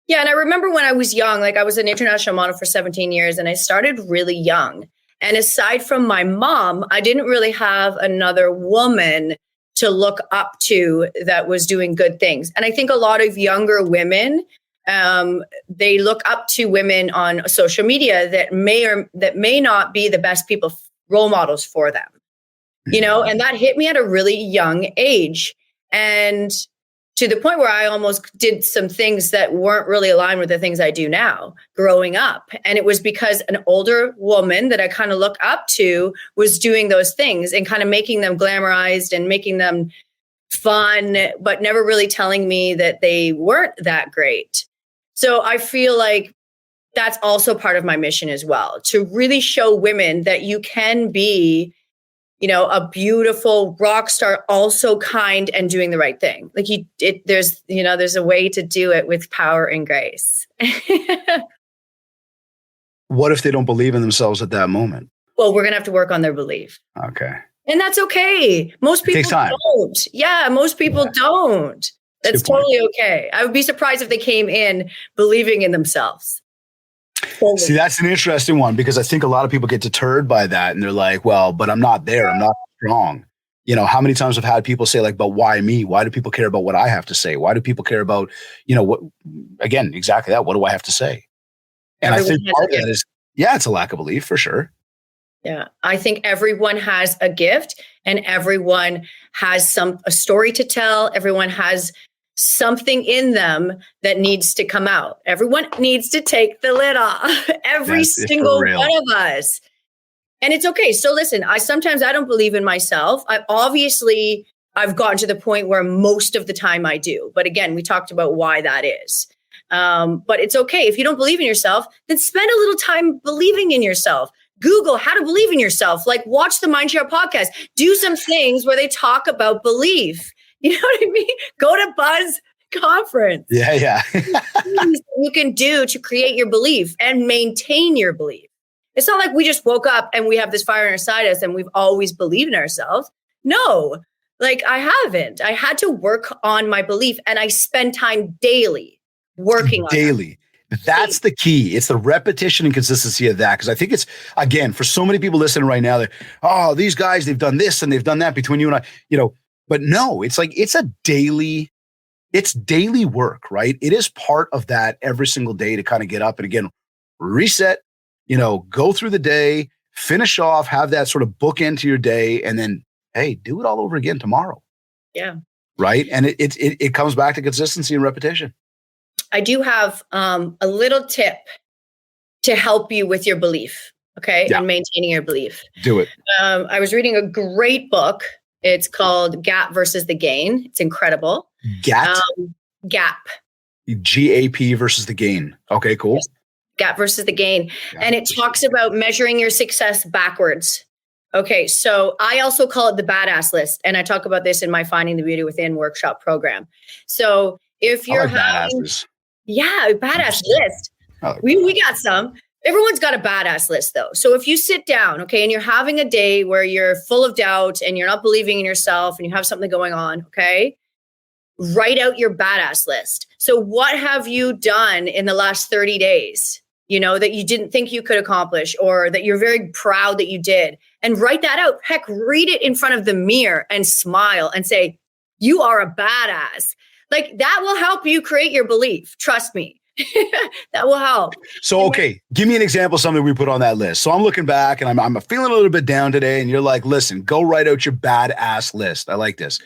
Yeah, and I remember when I was young, like I was an international model for 17 years, and I started really young. And aside from my mom, I didn't really have another woman to look up to that was doing good things. And I think a lot of younger women, they look up to women on social media that may not be the best people, role models for them, and that hit me at a really young age. And to the point where I almost did some things that weren't really aligned with the things I do now growing up. And it was because an older woman that I kind of look up to was doing those things and kind of making them glamorized and making them fun, but never really telling me that they weren't that great. So I feel like that's also part of my mission as well, to really show women that you can be a beautiful rock star, also kind and doing the right thing. Like there's a way to do it with power and grace. What if they don't believe in themselves at that moment? Well, we're going to have to work on their belief. Okay. And that's okay. Most people don't. Yeah, most people don't. That's totally okay. I would be surprised if they came in believing in themselves. See, that's an interesting one because I think a lot of people get deterred by that and they're like, well, but I'm not there. I'm not strong. How many times I've had people say like, but why me? Why do people care about what I have to say? Why do people care about, what, again, exactly that. What do I have to say? And I think part of that is, it's a lack of belief for sure. Yeah. I think everyone has a gift and everyone has a story to tell. Everyone has something in them that needs to come out. Everyone needs to take the lid off. Every single one of us. And it's okay. So listen, sometimes I don't believe in myself. I've gotten to the point where most of the time I do. But again, we talked about why that is. But it's okay. If you don't believe in yourself, then spend a little time believing in yourself. Google how to believe in yourself. Like watch the Mindshare podcast. Do some things where they talk about belief. You know what I mean? Go to Buzz conference. Yeah. You can do to create your belief and maintain your belief. It's not like we just woke up and we have this fire inside us and we've always believed in ourselves. No, like I haven't. I had to work on my belief and I spend time daily working on it. That's the key. It's the repetition and consistency of that. Because I think it's, again, for so many people listening right now, that, these guys, they've done this and they've done that between you and I, but no, it's like, it's daily work, right? It is part of that every single day to kind of get up and again, reset, go through the day, finish off, have that sort of bookend to your day, and then, hey, do it all over again tomorrow. Yeah. Right. And it comes back to consistency and repetition. I do have a little tip to help you with your belief. Okay. Yeah. And maintaining your belief. Do it. I was reading a great book. It's called Gap versus the Gain. It's incredible. Gap? GAP versus the gain. Okay, cool. Yes. Gap versus the gain. And it talks about measuring your success backwards. Okay, so I also call it the badass list. And I talk about this in my Finding the Beauty Within workshop program. So if you're badasses. Yeah, badass list. We got some. Everyone's got a badass list though. So if you sit down, okay, and you're having a day where you're full of doubt and you're not believing in yourself and you have something going on, okay, write out your badass list. So what have you done in the last 30 days, that you didn't think you could accomplish or that you're very proud that you did? And write that out. Heck, read it in front of the mirror and smile and say, you are a badass. Like that will help you create your belief. Trust me. That will help. So, okay, give me an example of something we put on that list. So I'm looking back and I'm feeling a little bit down today and you're like, listen, go write out your badass list. I like this.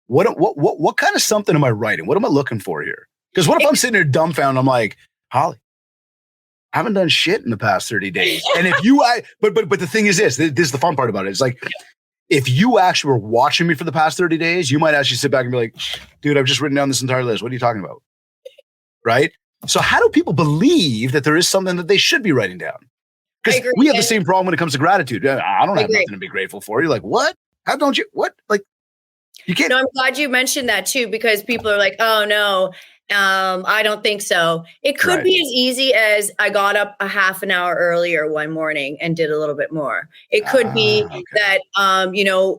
What kind of something am I writing? What am I looking for here? Because what if I'm sitting there dumbfounded? I'm like, Holly, I haven't done shit in the past 30 days. And if you, but the thing is this is the fun part about it. It's like, if you actually were watching me for the past 30 days, you might actually sit back and be like, dude, I've just written down this entire list. What are you talking about? Right? So how do people believe that there is something that they should be writing down? Because we have the same problem when it comes to gratitude. I don't have nothing to be grateful for. You're like, what? How don't you? What? Like, you can't. No, I'm glad you mentioned that too, because people are like, oh no, I don't think so. It could Right. be as easy as I got up a half an hour earlier one morning and did a little bit more. It could be Okay. that,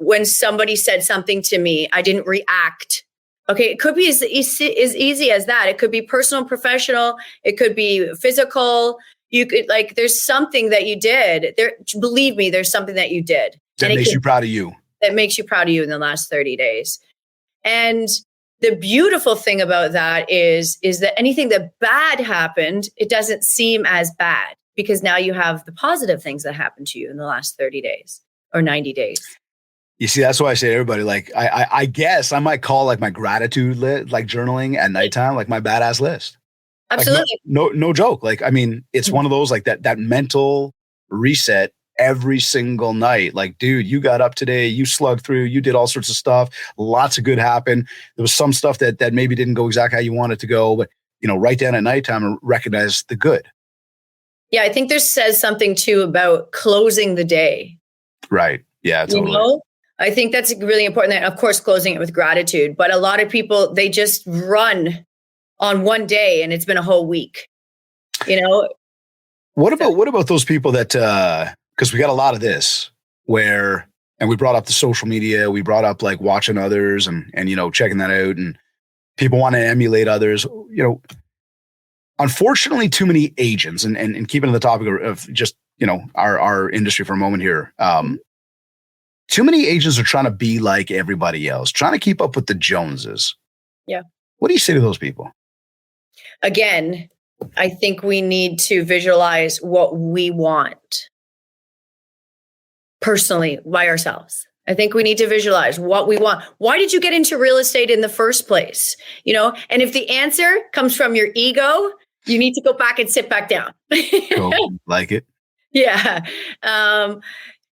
when somebody said something to me, I didn't react. Okay. It could be as easy as that. It could be personal, professional. It could be physical. You could there's something that you did there. Believe me, there's something that you did. That makes you proud of you. That makes you proud of you in the last 30 days. And the beautiful thing about that is that anything that bad happened, it doesn't seem as bad because now you have the positive things that happened to you in the last 30 days or 90 days. You see, that's why I say to everybody, I guess I might call my gratitude list, journaling at nighttime, my badass list. Absolutely. No joke. It's one of those that mental reset every single night. Dude, you got up today, you slugged through, you did all sorts of stuff. Lots of good happened. There was some stuff that maybe didn't go exactly how you wanted to go, but write down at nighttime and recognize the good. Yeah. I think there says something too about closing the day. Right. Yeah, totally. I think that's really important. That, of course, closing it with gratitude, but a lot of people, they just run on one day and it's been a whole week, What about those people that, because we got a lot of this and we brought up the social media, we brought up watching others and checking that out, and people want to emulate others, unfortunately too many agents and keeping on the topic of just, our industry for a moment here. Too many agents are trying to be like everybody else, trying to keep up with the Joneses. Yeah. What do you say to those people? Again, I think we need to visualize what we want personally by ourselves. I think we need to visualize what we want. Why did you get into real estate in the first place? And if the answer comes from your ego, you need to go back and sit back down. Cool. Like it. Yeah.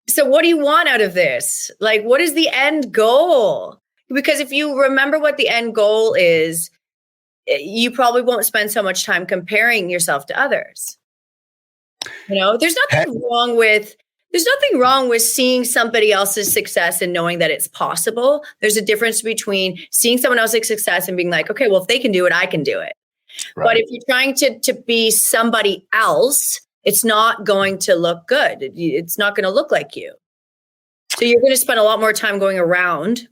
So what do you want out of this? What is the end goal? Because if you remember what the end goal is, you probably won't spend so much time comparing yourself to others. There's nothing wrong with seeing somebody else's success and knowing that it's possible. There's a difference between seeing someone else's success and being like, okay, well, if they can do it, I can do it. Right. But if you're trying to be somebody else, it's not going to look good. It's not going to look like you. So you're going to spend a lot more time going around.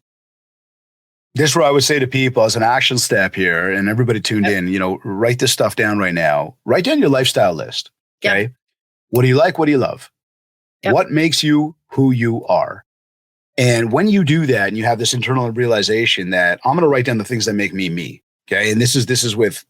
This is what I would say to people as an action step here, and everybody tuned in, write this stuff down right now. Write down your lifestyle list. Okay. Yep. What do you like? What do you love? Yep. What makes you who you are? And when you do that and you have this internal realization that I'm going to write down the things that make me me. Okay. And this is with,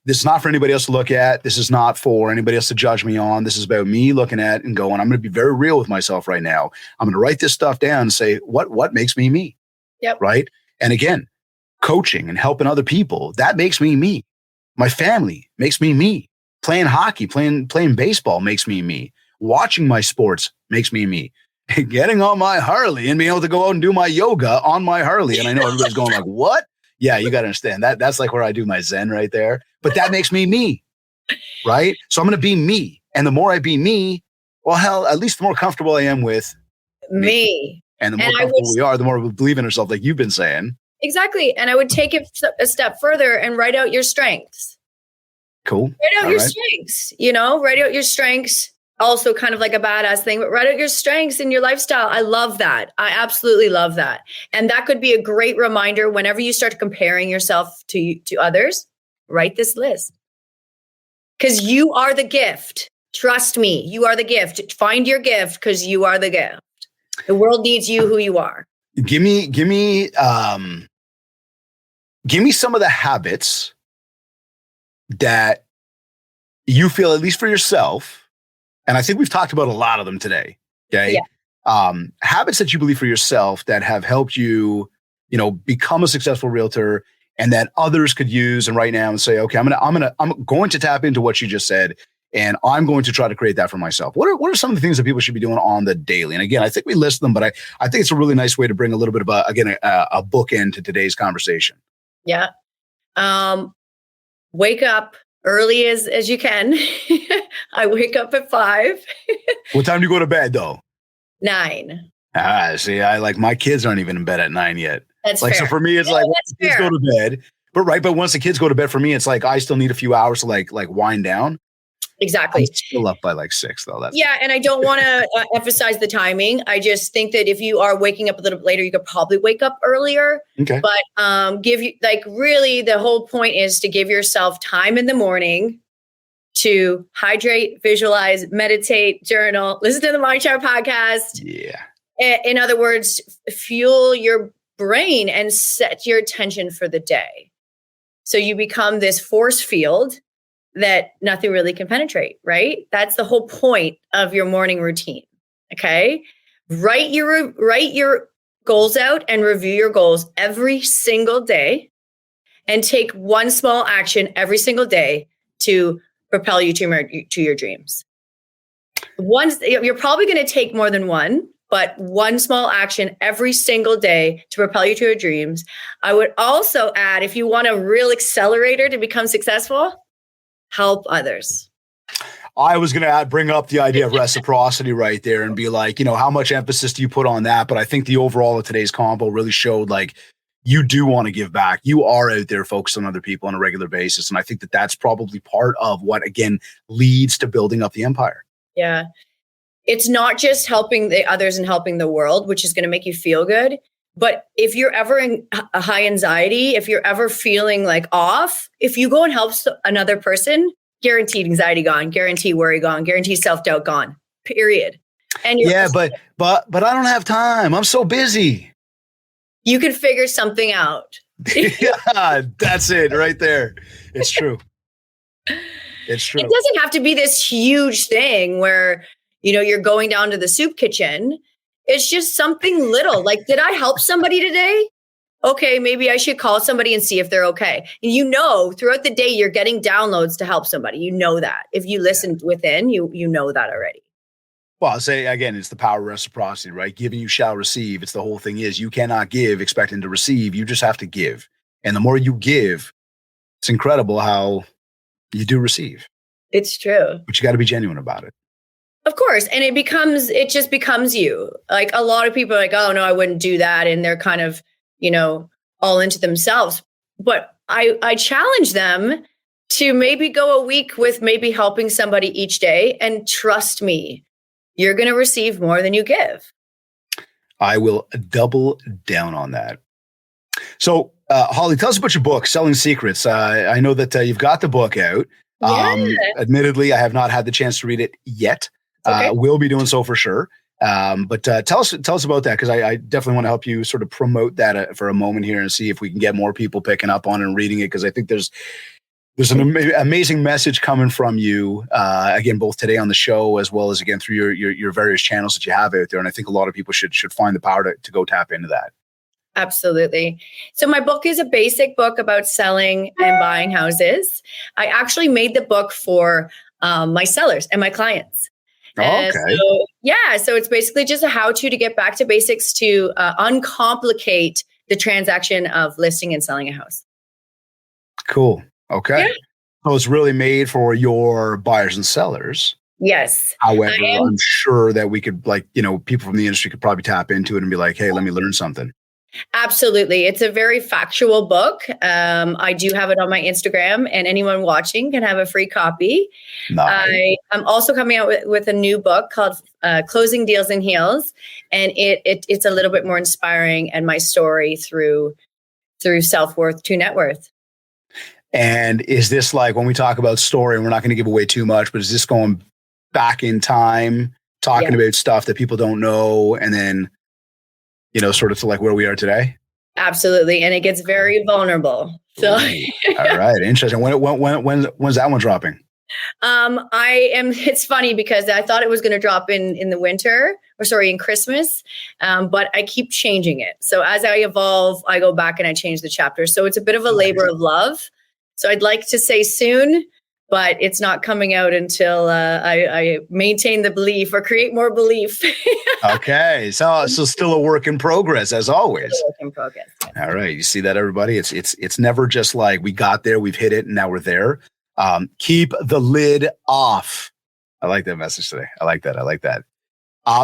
this is not for anybody else to look at. This is not for anybody else to judge me on. This is about me looking at and going, I'm going to be very real with myself right now. I'm going to write this stuff down and say, what makes me me? Yep. Right. And again, coaching and helping other people, that makes me me. My family makes me me. Playing hockey, playing baseball makes me me. Watching my sports makes me me. Getting on my Harley and being able to go out and do my yoga on my Harley. And I know everybody's going like, what? Yeah, you got to understand that. That's where I do my Zen right there. But that makes me me, right? So I'm going to be me. And the more I be me, well, hell, at least the more comfortable I am with me. And the more comfortable we are, the more we believe in ourselves, like you've been saying. Exactly. And I would take it a step further and write out your strengths. Cool. Write out your strengths, write out your strengths. Also kind of like a badass thing, but write out your strengths in your lifestyle. I love that. I absolutely love that. And that could be a great reminder whenever you start comparing yourself to others, write this list. Because you are the gift. Trust me, you are the gift. Find your gift because you are the gift. The world needs you who you are. Give me some of the habits that you feel, at least for yourself, and I think we've talked about a lot of them today. Okay. Yeah. Habits that you believe for yourself that have helped you, become a successful realtor and that others could use and right now and say, okay, I'm going to tap into what you just said. And I'm going to try to create that for myself. What are some of the things that people should be doing on the daily? And again, I think we list them, but I think it's a really nice way to bring a little bit of a bookend to today's conversation. Yeah. Wake up early as you can. I wake up at 5. What time do you go to bed though? 9. See, my kids aren't even in bed at 9 yet. That's Like, fair. so for me, it's like That's kids fair. go to bed, but once the kids go to bed, for me, it's like I still need a few hours to like wind down. I'm Exactly. still up by like 6 though. That's Yeah, and I don't want to emphasize the timing. I just think that if you are waking up a little bit later, you could probably wake up earlier. okay. But give you like really the whole point is to give yourself time in the morning to hydrate, visualize, meditate, journal, listen to the Mindshare podcast. Yeah. In other words, fuel your brain and set your attention for the day. So you become this force field that nothing really can penetrate, right? That's the whole point of your morning routine. Okay. Write your goals out and review your goals every single day and take one small action every single day to propel you to your dreams. You're probably going to take more than one, but one small action every single day to propel you to your dreams. I would also add, if you want a real accelerator to become successful, help others. I was going to bring up the idea of reciprocity right there and be like, how much emphasis do you put on that? But I think the overall of today's combo really showed like you do want to give back. You are out there focused on other people on a regular basis. And I think that that's probably part of what, again, leads to building up the empire. Yeah. It's not just helping the others and helping the world, which is going to make you feel good. But if you're ever in a high anxiety, if you're ever feeling like off, if you go and help another person, guaranteed anxiety gone, guaranteed worry gone, guaranteed self-doubt gone, period. And but I don't have time. I'm so busy. You can figure something out. Yeah, that's it right there. It's true. It's true. It doesn't have to be this huge thing where, you're going down to the soup kitchen. It's just something little. Like, did I help somebody today? Okay, maybe I should call somebody and see if they're okay. And throughout the day, you're getting downloads to help somebody. You know that. If you listen within, you know that already. Well, I'll say again, it's the power of reciprocity, right? Giving you shall receive. It's the whole thing is you cannot give expecting to receive. You just have to give. And the more you give, it's incredible how you do receive. It's true. But you got to be genuine about it. Of course. And it just becomes you. Like a lot of people are like, oh no, I wouldn't do that. And they're kind of, all into themselves. But I challenge them to maybe go a week with maybe helping somebody each day. And trust me, you're going to receive more than you give. I will double down on that. So, Holly, tell us about your book, Selling Secrets. I know that you've got the book out. Yeah. Admittedly, I have not had the chance to read it yet. Okay. Will be doing so for sure. But tell us about that, because I definitely want to help you sort of promote that for a moment here and see if we can get more people picking up on it and reading it, because I think there's an amazing message coming from you, again, both today on the show as well as, again, through your various channels that you have out there. And I think a lot of people should find the power to go tap into that. Absolutely. So my book is a basic book about selling and buying houses. I actually made the book for my sellers and my clients. Okay. So it's basically just a how-to to get back to basics to uncomplicate the transaction of listing and selling a house. Cool. Okay. Yeah. So it's really made for your buyers and sellers. Yes. However, I'm sure that we could, people from the industry could probably tap into it and be like, hey, let me learn something. Absolutely. It's a very factual book. I do have it on my Instagram, and anyone watching can have a free copy. Nice. I'm also coming out with a new book called Closing Deals in Heels, and it's a little bit more inspiring and my story through self-worth to net worth. And is this like, when we talk about story, and we're not going to give away too much, but is this going back in time, talking about stuff that people don't know, and then sort of to like where we are today? Absolutely. And it gets very vulnerable. So, all right. Interesting. When's that one dropping? It's funny because I thought it was going to drop in the winter in Christmas. But I keep changing it. So as I evolve, I go back and I change the chapters. So it's a bit of a labor of love. So I'd like to say soon, but it's not coming out until I maintain the belief or create more belief. Okay. So still a work in progress, as always. Still a work in progress. Yes. All right. You see that, everybody? It's never just like we got there, we've hit it, and now we're there. Keep the lid off. I like that message today. I like that.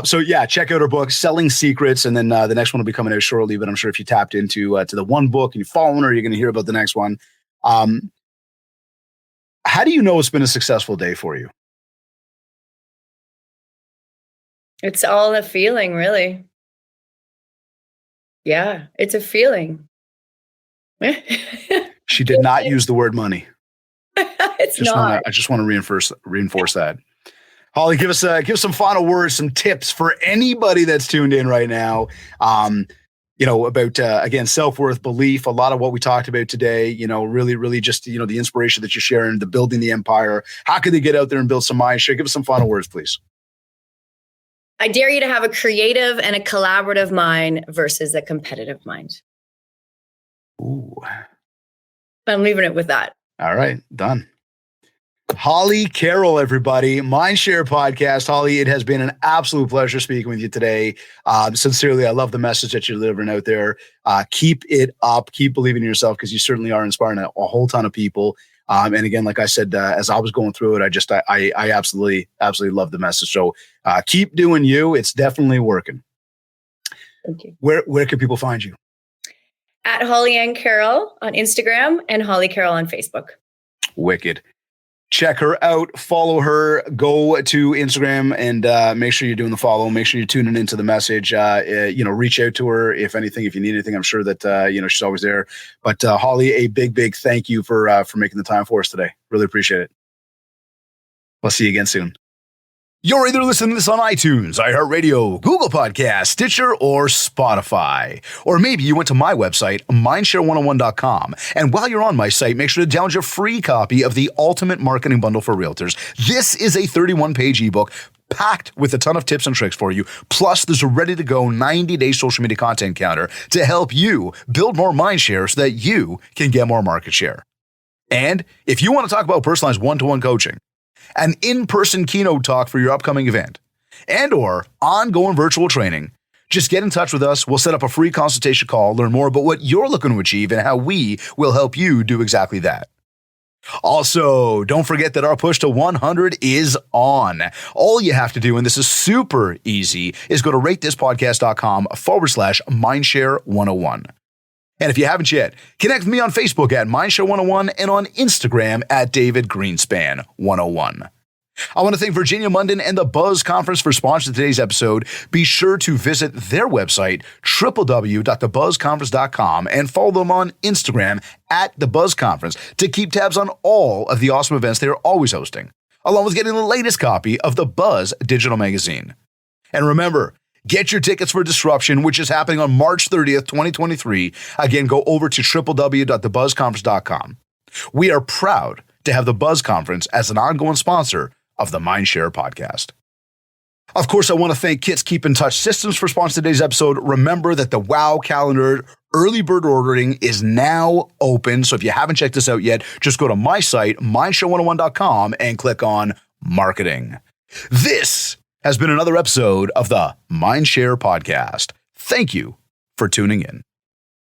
So yeah, check out her book, Selling Secrets, and then the next one will be coming out shortly. But I'm sure if you tapped into to the one book and you're following her, you're going to hear about the next one. How do you know it's been a successful day for you? It's all a feeling, really. Yeah, it's a feeling. She did not use the word money. I just want to reinforce that. Holly, give us some final words, some tips for anybody that's tuned in right now. About again, self-worth, belief, a lot of what we talked about today. Really just the inspiration that you're sharing, the building the empire. How can they get out there and build some mind share? Give us some final words, please. I dare you to have a creative and a collaborative mind versus a competitive mind. Ooh. I'm leaving it with that. All right, done. Holly Carroll, everybody. Mindshare Podcast. Holly, it has been an absolute pleasure speaking with you today. Sincerely, I love the message that you're delivering out there. Keep it up. Keep believing in yourself, because you certainly are inspiring a whole ton of people. And again, like I said, as I was going through it, I absolutely love the message. So keep doing you. It's definitely working. Thank you. Where can people find you? At Holly Ann Carroll on Instagram and Holly Carroll on Facebook. Wicked. Check her out, follow her, go to Instagram and make sure you're doing the follow. Make sure you're tuning into the message. Reach out to her if you need anything. I'm sure that, she's always there. But Holly, a big thank you for making the time for us today. Really appreciate it. We'll see you again soon. You're either listening to this on iTunes, iHeartRadio, Google Podcasts, Stitcher, or Spotify. Or maybe you went to my website, mindshare101.com. And while you're on my site, make sure to download your free copy of the Ultimate Marketing Bundle for Realtors. This is a 31-page ebook packed with a ton of tips and tricks for you. Plus, there's a ready-to-go 90-day social media content counter to help you build more mindshare so that you can get more market share. And if you want to talk about personalized one-to-one coaching, an in-person keynote talk for your upcoming event, and or ongoing virtual training, just get in touch with us. We'll set up a free consultation call, learn more about what you're looking to achieve and how we will help you do exactly that. Also, don't forget that our push to 100 is on. All you have to do, and this is super easy, is go to ratethispodcast.com/mindshare101. And if you haven't yet, connect with me on Facebook at Mindshare101 and on Instagram at David Greenspan 101. I want to thank Virginia Munden and the Buzz Conference for sponsoring today's episode. Be sure to visit their website, www.thebuzzconference.com, and follow them on Instagram at The Buzz Conference to keep tabs on all of the awesome events they are always hosting, along with getting the latest copy of the Buzz digital magazine. And remember, get your tickets for Disruption, which is happening on March 30th, 2023. Again, go over to www.thebuzzconference.com. We are proud to have the Buzz Conference as an ongoing sponsor of the Mindshare Podcast. Of course, I want to thank Kit's Keep in Touch Systems for sponsoring today's episode. Remember that the WOW calendar early bird ordering is now open. So if you haven't checked this out yet, just go to my site, mindshare101.com, and click on Marketing. This has been another episode of the Mindshare Podcast. Thank you for tuning in.